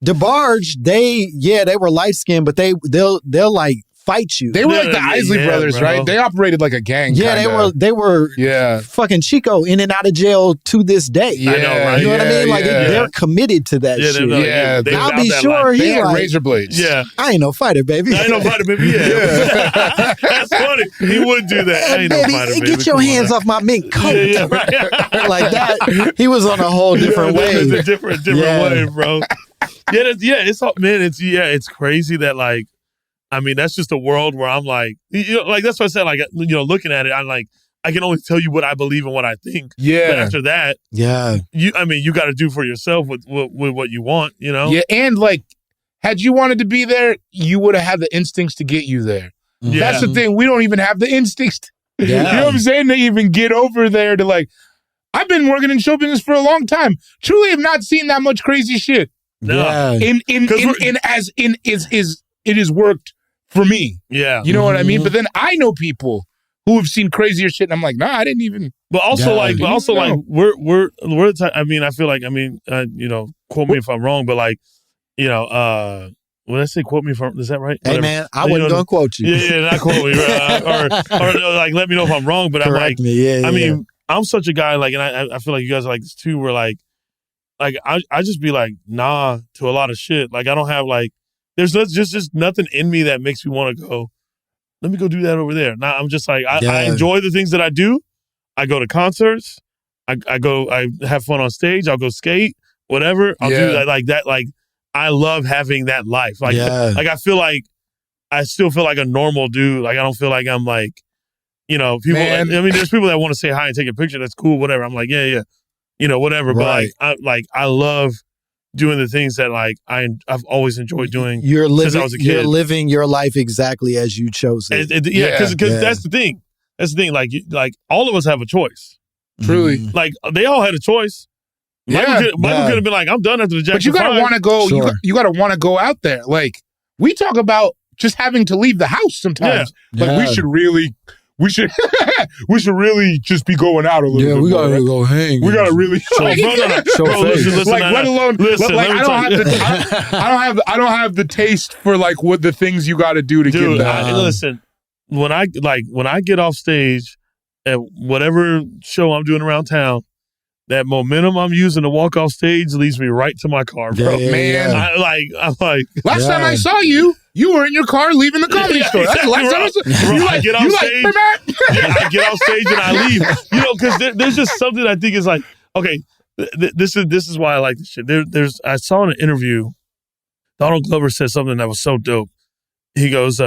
[SPEAKER 2] DeBarge, they were light skinned, but they'll like fight you.
[SPEAKER 1] They were like the Isley brothers, bro. Right? They operated like a gang.
[SPEAKER 2] Yeah,
[SPEAKER 1] kinda.
[SPEAKER 2] they were fucking Chico in and out of jail to this day.
[SPEAKER 1] Yeah, I know, right?
[SPEAKER 2] You know what I mean? Like they're committed to that shit. I'll be sure he
[SPEAKER 1] had
[SPEAKER 2] like
[SPEAKER 1] razor blades.
[SPEAKER 3] Yeah,
[SPEAKER 2] I ain't no fighter, baby.
[SPEAKER 3] I ain't no fighter, baby. Yeah. That's funny. He would do that. I ain't
[SPEAKER 2] baby,
[SPEAKER 3] no fighter, baby.
[SPEAKER 2] Get your hands off my mink coat.
[SPEAKER 3] Right.
[SPEAKER 2] Like that. He was on a whole different wave.
[SPEAKER 3] It's a different wave, bro. It's crazy that like. I mean, that's just a world where I'm like, like that's what I said. Like, looking at it, I'm like, I can only tell you what I believe and what I think.
[SPEAKER 1] Yeah.
[SPEAKER 3] But after that, you got to do for yourself with what you want. You know.
[SPEAKER 1] Yeah, and like, had you wanted to be there, you would have had the instincts to get you there. Yeah. That's the thing. We don't even have the instincts. You know what I'm saying? To even get over there. To like, I've been working in show business for a long time. Truly, have not seen that much crazy shit.
[SPEAKER 3] No.
[SPEAKER 1] It has worked for me.
[SPEAKER 3] Yeah.
[SPEAKER 1] You know what I mean? But then I know people who have seen crazier shit and I'm like, nah, I didn't even.
[SPEAKER 3] But also like we're the type, I mean, I feel like, quote me if I'm wrong, but like, when I say quote me if I'm, is that right?
[SPEAKER 2] Hey, man, I wasn't going to quote you.
[SPEAKER 3] Yeah, not quote me. or like, let me know if I'm wrong, but
[SPEAKER 2] Correct
[SPEAKER 3] I'm like,
[SPEAKER 2] me.
[SPEAKER 3] I mean, I'm such a guy, like, and I feel like you guys are like this too, where like I just be like, nah to a lot of shit. Like, I don't have like, there's just nothing in me that makes me want to go, let me go do that over there. Now I'm just like, I enjoy the things that I do. I go to concerts. I have fun on stage. I'll go skate, whatever. I'll do that like that. Like, I love having that life. Like, like I feel like I still feel like a normal dude. Like, I don't feel like I'm like, people. Man. I mean, there's people that want to say hi and take a picture. That's cool, whatever. I'm like, yeah, whatever. Right. But I love doing the things that like I've always enjoyed doing since I was a kid.
[SPEAKER 2] You're living your life exactly as you chose it.
[SPEAKER 3] Because that's the thing. That's the thing. Like all of us have a choice.
[SPEAKER 1] Truly.
[SPEAKER 3] Like they all had a choice. Michael could have been like, I'm done after the Jackson 5.
[SPEAKER 1] But you gotta want to go. Sure. You gotta want to go out there. Like we talk about just having to leave the house sometimes. Yeah. Like we should really just be going out a little bit.
[SPEAKER 2] Yeah, we gotta go hang.
[SPEAKER 1] We gotta really
[SPEAKER 2] show face.
[SPEAKER 1] Like, let alone, like I don't have the taste for like what the things you got to do to get that.
[SPEAKER 3] Listen, when I get off stage at whatever show I'm doing around town, that momentum I'm using to walk off stage leads me right to my car, bro.
[SPEAKER 1] Man.
[SPEAKER 3] I'm like.
[SPEAKER 1] Last time I saw you were in your car leaving the comedy store. That's the last time I saw you.
[SPEAKER 3] I get off stage. I get off stage and I leave. Because there's just something I think is like, okay, this is why I like this shit. I saw in an interview, Donald Glover said something that was so dope. He goes,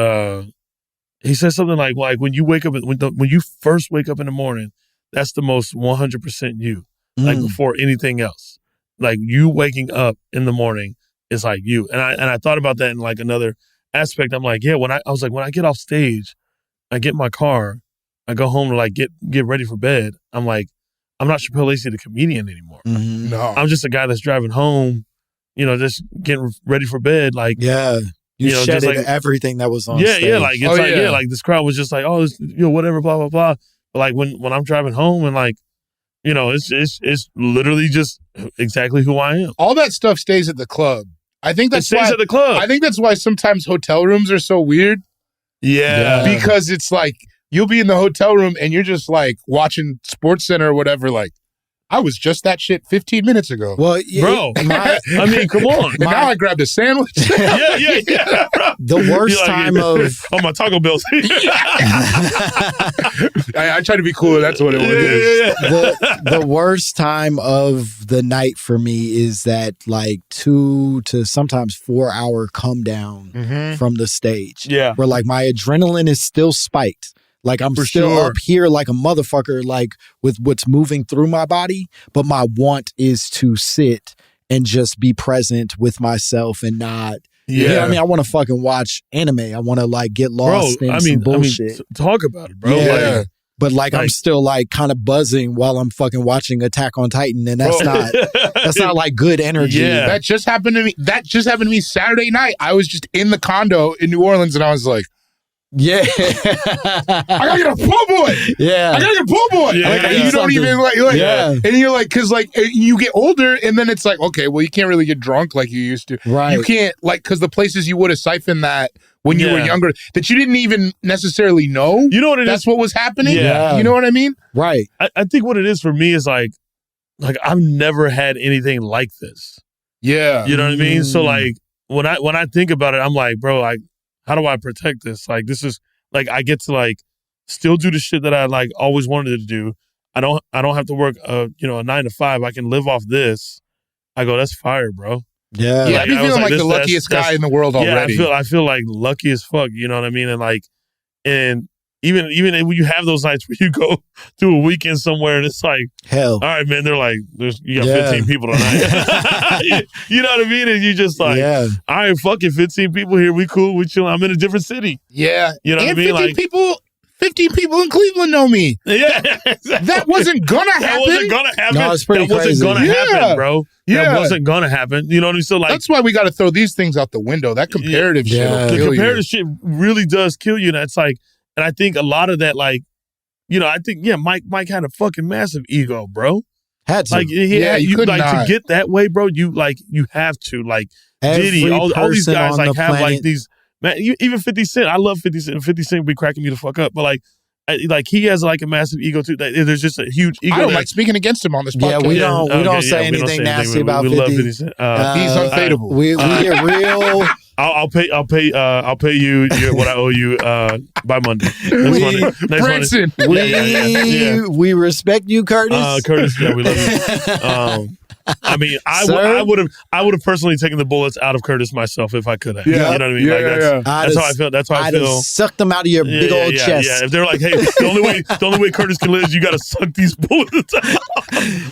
[SPEAKER 3] he said something like when you wake up, when you first wake up in the morning, that's the most 100% you. Like before anything else, like you waking up in the morning is like you. And I thought about that in like another aspect. I'm like, yeah, when I was like, when I get off stage, I get in my car, I go home to like get ready for bed. I'm like, I'm not Shapel Lacey, the comedian anymore.
[SPEAKER 1] Mm-hmm. No,
[SPEAKER 3] I'm just a guy that's driving home, just getting ready for bed. Like,
[SPEAKER 2] yeah, you shedded
[SPEAKER 3] just like
[SPEAKER 2] everything that was on.
[SPEAKER 3] Yeah,
[SPEAKER 2] stage.
[SPEAKER 3] yeah, like it's like this crowd was just like, oh, whatever, blah blah blah. But like when I'm driving home and like. It's literally just exactly who I am.
[SPEAKER 1] All that stuff stays at the club. I think that's
[SPEAKER 3] stays
[SPEAKER 1] why,
[SPEAKER 3] at the club.
[SPEAKER 1] I think that's why sometimes hotel rooms are so weird.
[SPEAKER 3] Yeah.
[SPEAKER 1] Because it's like you'll be in the hotel room and you're just like watching SportsCenter or whatever. Like, I was just that shit 15 minutes ago.
[SPEAKER 2] Well,
[SPEAKER 3] bro, I mean, come on.
[SPEAKER 1] And now I grabbed a sandwich.
[SPEAKER 3] yeah. Bro.
[SPEAKER 2] The worst time of
[SPEAKER 3] my Taco Bell.
[SPEAKER 1] I try to be cool. That's what it was.
[SPEAKER 2] The worst time of the night for me is that like 2 to sometimes 4 hour come down from the stage.
[SPEAKER 3] Yeah,
[SPEAKER 2] where like my adrenaline is still spiked. Like I'm still up here like a motherfucker, like with what's moving through my body. But my want is to sit and just be present with myself and not. Yeah, you know what I mean, I want to fucking watch anime. I want to like get lost in some bullshit.
[SPEAKER 3] Talk about it, bro.
[SPEAKER 2] Yeah. But like I'm still like kind of buzzing while I'm fucking watching Attack on Titan, and that's not like good energy.
[SPEAKER 3] Yeah.
[SPEAKER 1] That just happened to me Saturday night. I was just in the condo in New Orleans, and I was like.
[SPEAKER 2] Yeah,
[SPEAKER 1] I gotta get a pool boy.
[SPEAKER 2] Yeah,
[SPEAKER 1] I gotta get a pool boy.
[SPEAKER 3] Yeah,
[SPEAKER 1] like, you don't even like and you're like, because like you get older, and then it's like, okay, well, you can't really get drunk like you used to.
[SPEAKER 2] Right?
[SPEAKER 1] You can't like because the places you would have siphoned that when you were younger that you didn't even necessarily know.
[SPEAKER 3] You know what it
[SPEAKER 1] That's
[SPEAKER 3] is?
[SPEAKER 1] what was happening.
[SPEAKER 3] Yeah,
[SPEAKER 1] you know what I mean?
[SPEAKER 2] Right.
[SPEAKER 3] I think what it is for me is like I've never had anything like this.
[SPEAKER 1] Yeah,
[SPEAKER 3] you know what I mean. So like when I think about it, I'm like, bro, like. How do I protect this? Like, this is like I get to like still do the shit that I like always wanted to do. I don't have to work a 9 to 5. I can live off this. I go, that's fire, bro.
[SPEAKER 2] Yeah,
[SPEAKER 1] yeah. Like, I be feeling like the luckiest guy in the world already.
[SPEAKER 3] Yeah, I feel like lucky as fuck. You know what I mean? And like, and even when you have those nights where you go to a weekend somewhere and it's like,
[SPEAKER 2] hell,
[SPEAKER 3] all right, man, they're like, you got 15 people tonight. You know what I mean? And you just like, all right, fuck it, 15 people here, we cool, we chill. I'm in a different city.
[SPEAKER 1] Yeah.
[SPEAKER 3] You know what I mean?
[SPEAKER 1] 15 people in Cleveland know me.
[SPEAKER 3] Yeah. Exactly.
[SPEAKER 1] That wasn't gonna happen.
[SPEAKER 3] That wasn't gonna happen.
[SPEAKER 2] No, it's pretty
[SPEAKER 3] that
[SPEAKER 2] crazy.
[SPEAKER 3] wasn't gonna happen, bro.
[SPEAKER 1] Yeah.
[SPEAKER 3] That wasn't gonna happen. You know what I mean? So like,
[SPEAKER 1] that's why we got to throw these things out the window. That comparative shit will
[SPEAKER 3] the
[SPEAKER 1] kill
[SPEAKER 3] comparative shit really does kill you. And it's like, and I think a lot of that, like, I think, Mike had a fucking massive ego, bro.
[SPEAKER 2] Had to.
[SPEAKER 3] Like, you could like not. To get that way, bro, you have to. Like, Diddy, all these guys, like, have, planet. Like, these, man, even 50 Cent. I love 50 Cent. 50 Cent be cracking me the fuck up. But, like he has, like, a massive ego, too. There's just a huge ego.
[SPEAKER 1] I don't like speaking against him on this podcast.
[SPEAKER 2] Yeah, we don't say anything nasty about 50.
[SPEAKER 1] Love 50 Cent. He's unfadable.
[SPEAKER 2] We get real...
[SPEAKER 3] I'll pay you what I owe you by Monday.
[SPEAKER 1] Branson.
[SPEAKER 2] We respect you, Curtis.
[SPEAKER 3] Curtis, yeah, we love you. I mean, I would have personally taken the bullets out of Curtis myself if I could have.
[SPEAKER 1] Yeah.
[SPEAKER 3] You know what I mean? That's how I feel. That's how I feel.
[SPEAKER 2] Suck them out of your big old chest.
[SPEAKER 3] Yeah. If they're like, hey, the only way Curtis can live is you got to suck these bullets out.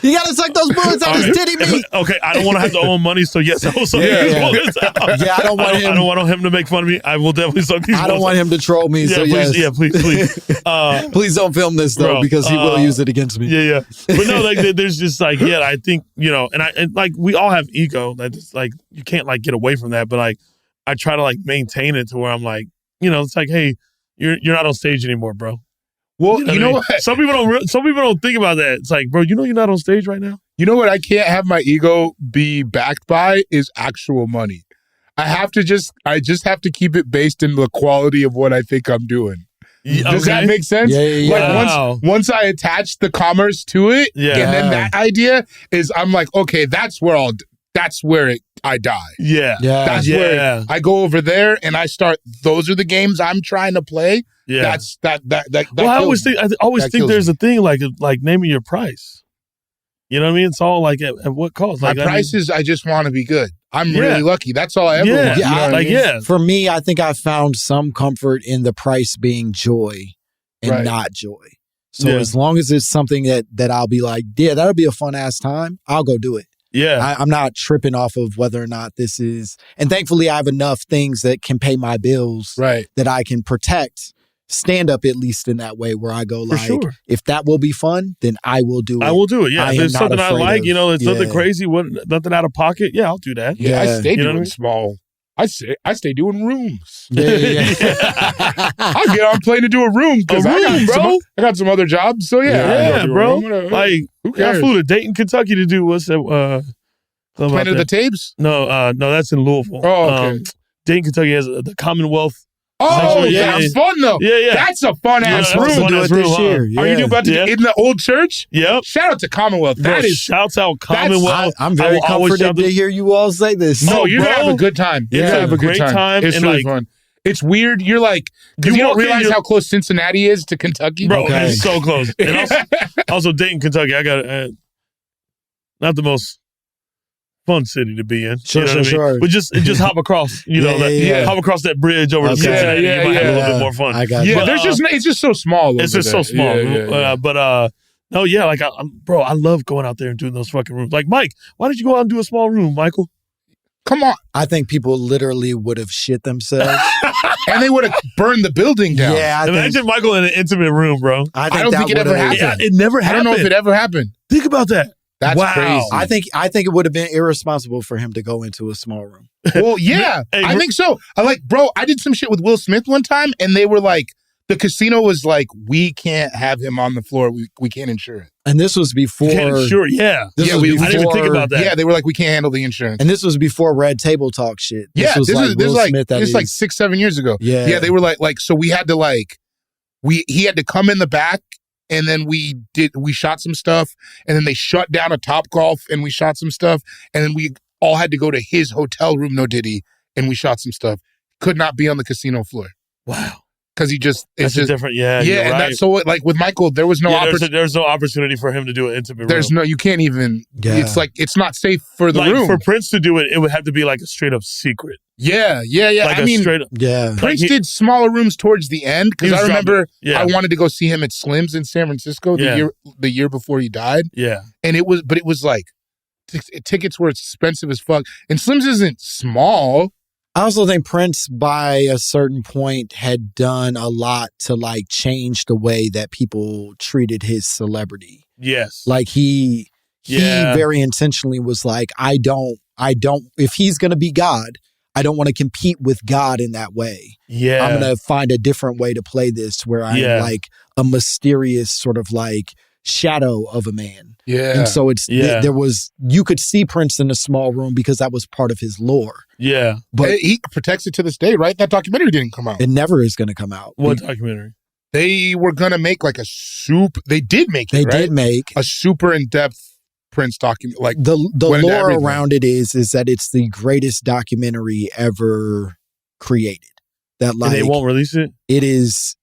[SPEAKER 2] You got to suck those bullets out of his titty meat.
[SPEAKER 3] Okay, I don't want to have to owe him money, so yes, I will suck these bullets out.
[SPEAKER 2] Yeah, I don't want
[SPEAKER 3] him to make fun of me. I will definitely suck these bullets out. I
[SPEAKER 2] don't want him to troll me, so yes.
[SPEAKER 3] Yeah, please.
[SPEAKER 2] Please don't film this, though, because he will use it against me.
[SPEAKER 3] Yeah. But no, like, there's just like, I think, and like we all have ego. That's like you can't like get away from that. But like I try to like maintain it to where I'm like, it's like, hey, you're not on stage anymore, bro.
[SPEAKER 1] Well, you know what?
[SPEAKER 3] Some people don't think about that. It's like, bro, you're not on stage right now.
[SPEAKER 1] You know what? I can't have my ego be backed by is actual money. I just have to keep it based in the quality of what I think I'm doing. Does that make sense?
[SPEAKER 2] Yeah.
[SPEAKER 1] Like once I attach the commerce to it, and then that idea is, I'm like, okay, that's where I die.
[SPEAKER 3] Yeah.
[SPEAKER 1] That's where I go over there and I start. Those are the games I'm trying to play.
[SPEAKER 3] Yeah.
[SPEAKER 1] That
[SPEAKER 3] well, I always think there's a thing like naming your price. You know what I mean? It's all like at what cost?
[SPEAKER 1] My price is I just want to be good. I'm really lucky. That's all I ever want.
[SPEAKER 2] Yeah,
[SPEAKER 1] You know what I mean?
[SPEAKER 2] For me, I think I found some comfort in the price being joy and not joy. So as long as it's something that I'll be like, yeah, that'll be a fun ass time, I'll go do it.
[SPEAKER 3] Yeah.
[SPEAKER 2] I'm not tripping off of whether or not this is, and thankfully I have enough things that can pay my bills that I can protect stand up, at least in that way, where I go like, if that will be fun, then I will do it.
[SPEAKER 3] I will do it. Yeah. If it's something I like, it's nothing crazy, nothing out of pocket. Yeah, I'll do that.
[SPEAKER 1] Yeah. I stay doing small. I stay doing rooms. I'll get on plane to do a room because I got some other jobs. So
[SPEAKER 3] bro. Like, who cares? I flew to Dayton, Kentucky to do what's that?
[SPEAKER 1] Planet of the Tapes?
[SPEAKER 3] No, that's in Louisville.
[SPEAKER 1] Oh, okay.
[SPEAKER 3] Dayton, Kentucky has the Commonwealth.
[SPEAKER 1] Oh, that's fun though.
[SPEAKER 3] Yeah.
[SPEAKER 1] That's a fun ass room.
[SPEAKER 2] This year.
[SPEAKER 1] Are you about to get in the old church?
[SPEAKER 3] Yep.
[SPEAKER 1] Shout out to Commonwealth.
[SPEAKER 3] Shouts out Commonwealth.
[SPEAKER 2] I'm very comforted to hear you all say this.
[SPEAKER 1] No, you're gonna have a good time. You're gonna have a great time. It's really fun. It's weird. You're like, because you don't realize how close Cincinnati is to Kentucky.
[SPEAKER 3] Bro, it's so close. And also Dayton, Kentucky. I got not the most fun city to be in.
[SPEAKER 2] Sure.
[SPEAKER 3] But just hop across, hop across that bridge over to Cincinnati. You might have a little bit more fun.
[SPEAKER 2] I got you.
[SPEAKER 1] Yeah, it's just so small.
[SPEAKER 3] It's just so small. I love going out there and doing those fucking rooms. Like, Mike, why did you go out and do a small room, Michael?
[SPEAKER 1] Come on.
[SPEAKER 2] I think people literally would have shit themselves.
[SPEAKER 1] And they would have burned the building down.
[SPEAKER 3] Yeah, imagine Michael in an intimate room, bro.
[SPEAKER 1] I don't think it ever happened.
[SPEAKER 3] Yeah, it never happened.
[SPEAKER 1] I don't know if it ever happened.
[SPEAKER 3] Think about that.
[SPEAKER 1] That's crazy.
[SPEAKER 2] I think it would have been irresponsible for him to go into a small room.
[SPEAKER 1] Well, yeah, I think so. I did some shit with Will Smith one time, and they were like, the casino was like, we can't have him on the floor. We can't insure it.
[SPEAKER 2] And this was before.
[SPEAKER 3] Sure, yeah.
[SPEAKER 1] I didn't
[SPEAKER 3] even think about that.
[SPEAKER 1] Yeah, they were like, we can't handle the insurance.
[SPEAKER 2] And this was before Red Table Talk shit.
[SPEAKER 1] This was like 6-7 years ago.
[SPEAKER 2] Yeah,
[SPEAKER 1] they were like, so we had to he had to come in the back. And then we shot some stuff, and then they shut down a Topgolf, and we shot some stuff, and then we all had to go to his hotel room, no diddy, and we shot some stuff. Could not be on the casino floor.
[SPEAKER 3] Wow.
[SPEAKER 1] Because it's just
[SPEAKER 3] different. Yeah,
[SPEAKER 1] yeah.
[SPEAKER 3] You're
[SPEAKER 1] And
[SPEAKER 3] right.
[SPEAKER 1] that's so like with Michael, there was no opportunity.
[SPEAKER 3] There's no opportunity for him to do an intimate room.
[SPEAKER 1] You can't even. Yeah. It's like it's not safe for the room.
[SPEAKER 3] For Prince to do it, it would have to be like a straight up secret.
[SPEAKER 1] Yeah.
[SPEAKER 3] Like straight up.
[SPEAKER 2] Yeah.
[SPEAKER 1] Prince did smaller rooms towards the end because I remember I wanted to go see him at Slim's in San Francisco the year before he died.
[SPEAKER 3] Yeah.
[SPEAKER 1] And it was like tickets were expensive as fuck, and Slim's isn't small.
[SPEAKER 2] I also think Prince, by a certain point, had done a lot to like change the way that people treated his celebrity.
[SPEAKER 3] Yes.
[SPEAKER 2] Like he very intentionally was like, I don't, if he's going to be God, I don't want to compete with God in that way.
[SPEAKER 3] Yeah.
[SPEAKER 2] I'm going to find a different way to play this where I'm like a mysterious sort of like shadow of a man.
[SPEAKER 1] Yeah.
[SPEAKER 2] And so there was, you could see Prince in a small room because that was part of his lore.
[SPEAKER 3] Yeah.
[SPEAKER 1] But he protects it to this day, right? That documentary didn't come out.
[SPEAKER 2] It never is going to come out.
[SPEAKER 3] What documentary?
[SPEAKER 1] They were going to make like they did make a super in-depth Prince document. Like
[SPEAKER 2] the lore around it is that it's the greatest documentary ever created. That like
[SPEAKER 3] and they won't release it?
[SPEAKER 2] It is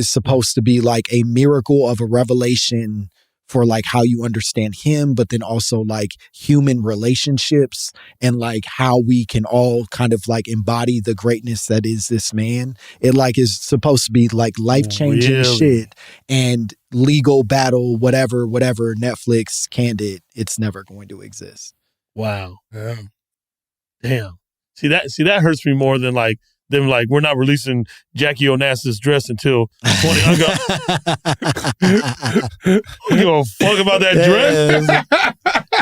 [SPEAKER 2] supposed to be like a miracle of a revelation for like how you understand him, but then also like human relationships and like how we can all kind of like embody the greatness that is this man. It like is supposed to be like life-changing shit and legal battle, whatever, Netflix canned it, it's never going to exist.
[SPEAKER 3] Wow. Damn. See that hurts me more than like them like, we're not releasing Jackie Onassis' dress until 20. I don't give a fuck about that dress.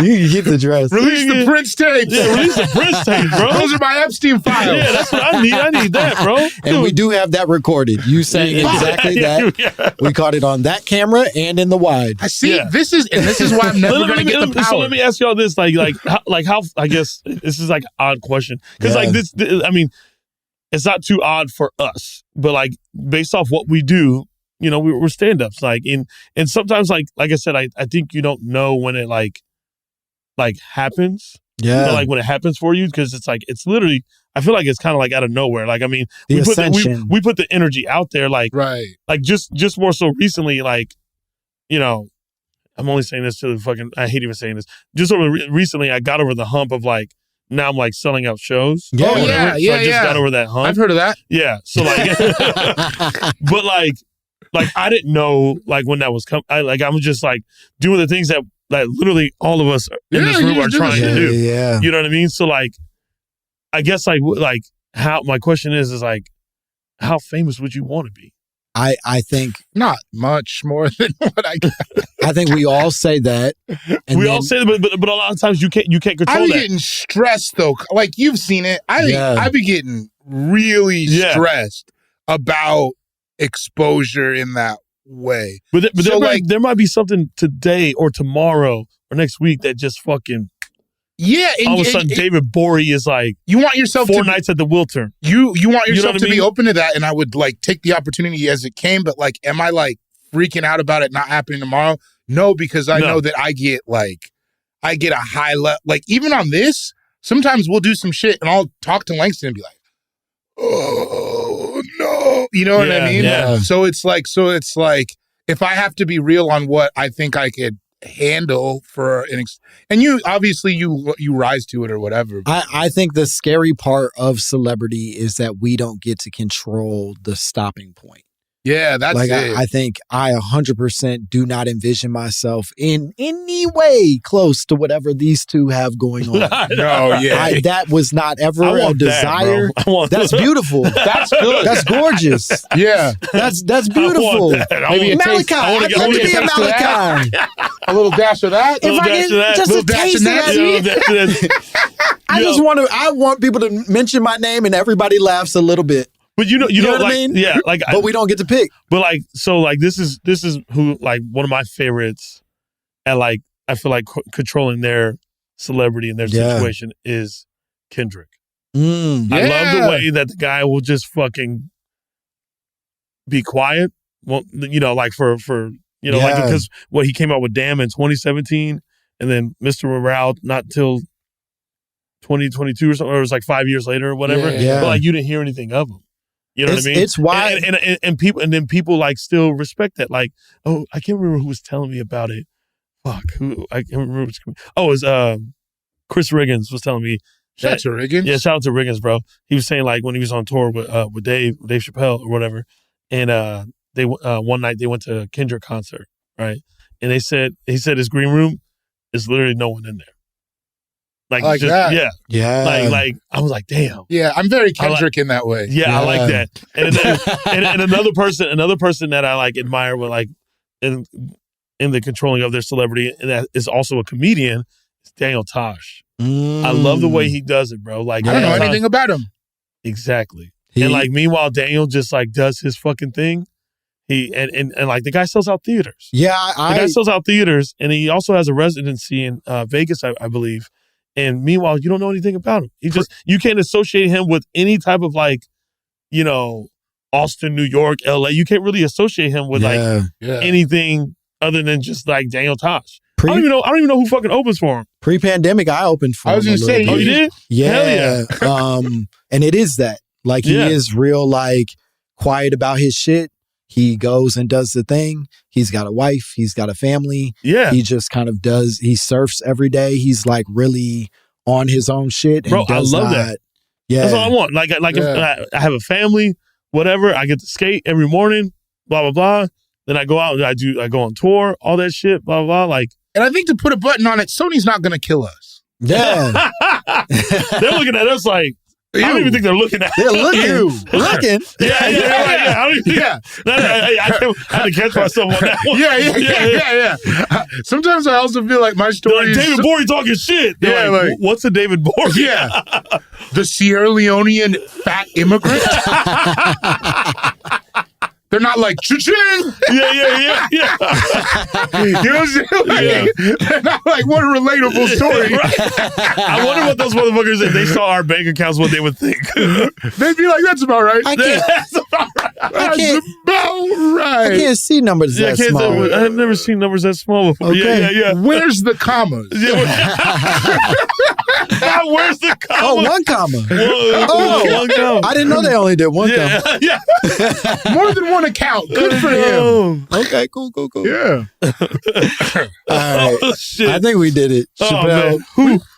[SPEAKER 2] You can keep the dress.
[SPEAKER 1] Release the Prince tapes.
[SPEAKER 3] Yeah, release the Prince tapes, bro.
[SPEAKER 1] Those are my Epstein files.
[SPEAKER 3] Yeah, that's what I need. I need that, bro.
[SPEAKER 2] And we do have that recorded. You saying exactly that. Yeah. We caught it on that camera and in the wide.
[SPEAKER 1] I see. Yeah. This is why I'm never going to get the power.
[SPEAKER 3] So let me ask y'all this, like how I guess this is like an odd question because like this, I mean. It's not too odd for us, but like based off what we do, we're stand-ups. Like, and sometimes, like I said, I think you don't know when it like happens.
[SPEAKER 2] Yeah.
[SPEAKER 3] Like when it happens for you, because it's literally, I feel like it's kind of like out of nowhere. Like, I mean, we put the energy out there, like,
[SPEAKER 1] right.
[SPEAKER 3] Like just more so recently, like, I'm only saying this to the fucking, I hate even saying this. Just recently, I got over the hump of like, now I'm like selling out shows.
[SPEAKER 1] Yeah,
[SPEAKER 3] So I just got over that hump.
[SPEAKER 1] I've heard of that.
[SPEAKER 3] Yeah. So like, but like I didn't know like when that was coming. I was just like doing the things that literally all of us in this room are trying to do.
[SPEAKER 2] Yeah.
[SPEAKER 3] You know what I mean? So like, I guess like how my question is like, how famous would you want to be?
[SPEAKER 2] I think
[SPEAKER 1] not much more than what I got.
[SPEAKER 2] I think we all say that. And
[SPEAKER 3] we all say that, but a lot of times you can't control
[SPEAKER 1] I be
[SPEAKER 3] that.
[SPEAKER 1] getting stressed though. Like you've seen it. I be getting really stressed about exposure in that way.
[SPEAKER 3] But there might be something today or tomorrow or next week that just fucking all of a sudden David Bory is like
[SPEAKER 1] you want yourself
[SPEAKER 3] 4 nights at the Wiltern.
[SPEAKER 1] You want yourself to
[SPEAKER 3] be
[SPEAKER 1] open to that, and I would like take the opportunity as it came. But like, am I like freaking out about it not happening tomorrow? No, because I know that I get a high level. Like even on this, sometimes we'll do some shit, and I'll talk to Langston and be like, "Oh no," you know what I mean?
[SPEAKER 3] Yeah.
[SPEAKER 1] So it's like if I have to be real on what I think I could handle for and you obviously you rise to it or whatever.
[SPEAKER 2] I think the scary part of celebrity is that we don't get to control the stopping point.
[SPEAKER 1] Yeah, that's
[SPEAKER 2] like
[SPEAKER 1] it.
[SPEAKER 2] I think I 100% do not envision myself in any way close to whatever these two have going on. That was not ever a desire. That's beautiful.
[SPEAKER 1] That's good.
[SPEAKER 2] That's gorgeous.
[SPEAKER 1] Yeah,
[SPEAKER 2] that's beautiful.
[SPEAKER 1] Maybe
[SPEAKER 2] Malachi. Let me be a Malachi.
[SPEAKER 1] A little dash of that.
[SPEAKER 2] If I get just a taste of that. I want people to mention my name and everybody laughs a little bit.
[SPEAKER 3] But you know what I mean? Yeah, like
[SPEAKER 2] but we don't get to pick.
[SPEAKER 3] But like this is who like one of my favorites at like I feel like controlling their celebrity and their situation is Kendrick. I love the way that the guy will just fucking be quiet. Well, like for like because what he came out with Damn in 2017 and then Mr. Morale not till 2022 or something, or it was like 5 years later or whatever.
[SPEAKER 2] Yeah.
[SPEAKER 3] But like you didn't hear anything of him. You know what I mean?
[SPEAKER 2] It's why
[SPEAKER 3] and people like still respect that. Like, oh, I can't remember who was telling me about it. Fuck, who I can't remember. It was Chris Riggins was telling me.
[SPEAKER 1] Shout out to Riggins.
[SPEAKER 3] Yeah, shout out to Riggins, bro. He was saying like when he was on tour with Dave Shapel or whatever, and they one night they went to a Kendrick concert, right? And he said his green room is literally no one in there. Like just,
[SPEAKER 1] that.
[SPEAKER 3] Yeah. Like I was like, damn.
[SPEAKER 1] Yeah, I'm very Kendrick in that way.
[SPEAKER 3] Yeah, I like that. And another person that I like admire with like in the controlling of their celebrity and that is also a comedian is Daniel Tosh. I love the way he does it, bro. Like
[SPEAKER 1] I don't know anything about him.
[SPEAKER 3] Exactly. And like meanwhile, Daniel just like does his fucking thing. He and like the guy sells out theaters.
[SPEAKER 2] Yeah,
[SPEAKER 3] the guy sells out theaters, and he also has a residency in Vegas, I believe. And meanwhile, you don't know anything about him. You can't associate him with any type of like, Austin, New York, LA. You can't really associate him with anything other than just like Daniel Tosh. I don't even know who fucking opens for him.
[SPEAKER 2] Pre-pandemic, I opened for him.
[SPEAKER 1] I was going to say,
[SPEAKER 3] oh, you did?
[SPEAKER 2] Yeah. Hell yeah. And it is that. Like he is real like quiet about his shit. He goes and does the thing. He's got a wife. He's got a family.
[SPEAKER 3] Yeah.
[SPEAKER 2] He just kind of he surfs every day. He's like really on his own shit. And
[SPEAKER 3] bro, I love that.
[SPEAKER 2] Yeah.
[SPEAKER 3] That's all I want. Like if I have a family, whatever, I get to skate every morning, blah, blah, blah. Then I go out and I go on tour, all that shit, blah, blah, blah. Like,
[SPEAKER 1] and I think to put a button on it, Sony's not going to kill us.
[SPEAKER 2] Yeah.
[SPEAKER 3] They're looking at us like, I don't even think they're looking at
[SPEAKER 2] They're looking. Looking.
[SPEAKER 3] Yeah. I had to catch myself on that one.
[SPEAKER 1] Yeah. Sometimes I also feel like my story
[SPEAKER 3] is David Bory talking shit. They're like, what's a David Bory?
[SPEAKER 1] Yeah. The Sierra Leonean fat immigrant. They're not like cha-ching.
[SPEAKER 3] Yeah.
[SPEAKER 1] You know what I'm saying? They're not like, what a relatable story.
[SPEAKER 3] Right. I wonder what those motherfuckers, if they saw our bank accounts, what they would think.
[SPEAKER 1] They'd be like, that's about right.
[SPEAKER 3] That's about right.
[SPEAKER 1] That's about right.
[SPEAKER 2] I can't see numbers that small.
[SPEAKER 3] I've never seen numbers that small before.
[SPEAKER 2] Okay.
[SPEAKER 3] Yeah.
[SPEAKER 1] Where's the commas?
[SPEAKER 3] Where's the comma?
[SPEAKER 2] Oh, one comma.
[SPEAKER 3] One comma.
[SPEAKER 2] I didn't know they only did one comma.
[SPEAKER 3] Yeah.
[SPEAKER 1] More than one account. Good for him.
[SPEAKER 2] Okay, cool.
[SPEAKER 1] Yeah.
[SPEAKER 2] All right.
[SPEAKER 3] Oh, shit.
[SPEAKER 2] I think we did it. Chappelle,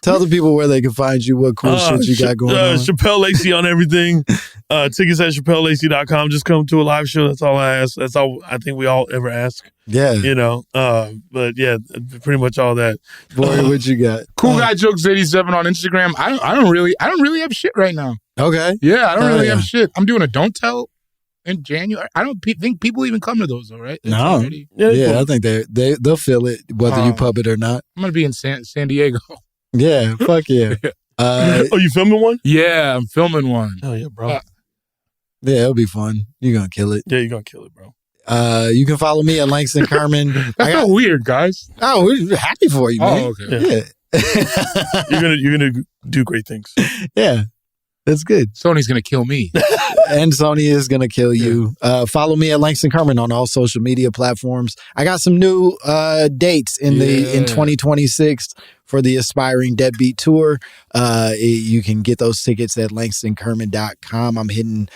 [SPEAKER 2] tell the people where they can find you, what cool shit you got going on.
[SPEAKER 3] Shapel Lacey on everything. Tickets at shapellacey.com. Just come to a live show. That's all I ask. That's all I think we all ever ask.
[SPEAKER 2] Yeah.
[SPEAKER 3] You know, but yeah, pretty much all that.
[SPEAKER 2] Boy, what you got?
[SPEAKER 1] Cool Guy Jokes 87 on Instagram. I don't really have shit right now.
[SPEAKER 2] Okay.
[SPEAKER 1] Yeah, I don't really have shit. I'm doing a Don't Tell in January. I don't think people even come to those though, right? That's
[SPEAKER 2] No.
[SPEAKER 1] already.
[SPEAKER 2] Yeah, I think they'll feel it whether you pub it or not.
[SPEAKER 1] I'm gonna be in San Diego.
[SPEAKER 2] Yeah, fuck yeah.
[SPEAKER 3] Oh, you filming one?
[SPEAKER 1] Yeah, I'm filming one.
[SPEAKER 3] Oh yeah, bro.
[SPEAKER 2] Yeah, it'll be fun. You're gonna kill it.
[SPEAKER 3] Yeah, you're gonna kill it, bro.
[SPEAKER 2] You can follow me at Langston Kerman.
[SPEAKER 1] That's so weird, guys.
[SPEAKER 2] Oh, we're happy for you, man.
[SPEAKER 1] Oh, okay.
[SPEAKER 2] Yeah.
[SPEAKER 3] you're gonna do great things.
[SPEAKER 2] Yeah. That's good.
[SPEAKER 1] Sony's gonna kill me.
[SPEAKER 2] And Sony is going to kill you. Follow me at Langston Kerman on all social media platforms. I got some new dates in 2026 for the Aspiring Deadbeat Tour. You can get those tickets at langstonkerman.com. I'm hitting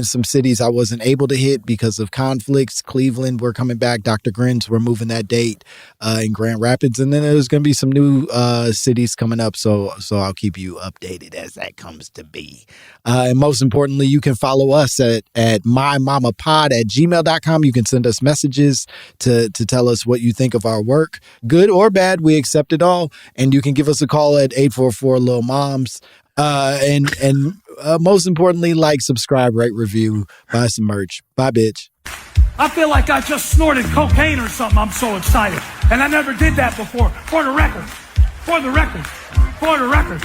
[SPEAKER 2] some cities I wasn't able to hit because of conflicts. Cleveland, we're coming back. Dr. Grins, we're moving that date in Grand Rapids. And then there's going to be some new cities coming up. So I'll keep you updated as that comes to be. And most importantly, you can follow us at mymommapod@gmail.com. You can send us messages to tell us what you think of our work. Good or bad, we accept it all. And you can give us a call at 844-LIL-MOMS. And most importantly, like, subscribe, rate, review, buy some merch. Bye, bitch.
[SPEAKER 7] I feel like I just snorted cocaine or something. I'm so excited. And I never did that before. For the record. For the record. For the record.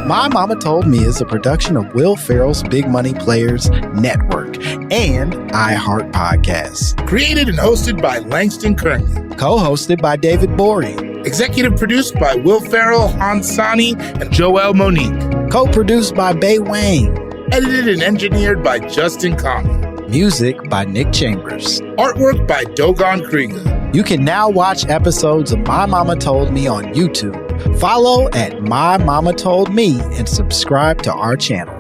[SPEAKER 2] My Momma Told Me is a production of Will Ferrell's Big Money Players Network and iHeart Podcasts.
[SPEAKER 1] Created and hosted by Langston Kerman.
[SPEAKER 2] Co-hosted by David Boring.
[SPEAKER 1] Executive produced by Will Ferrell, Hansani, and Joelle Monique.
[SPEAKER 2] Co-produced by Bay Wang.
[SPEAKER 1] Edited and engineered by Justin Conley.
[SPEAKER 2] Music by Nick Chambers.
[SPEAKER 1] Artwork by Dogon Krieger.
[SPEAKER 2] You can now watch episodes of My Momma Told Me on YouTube. Follow at My Momma Told Me and subscribe to our channel.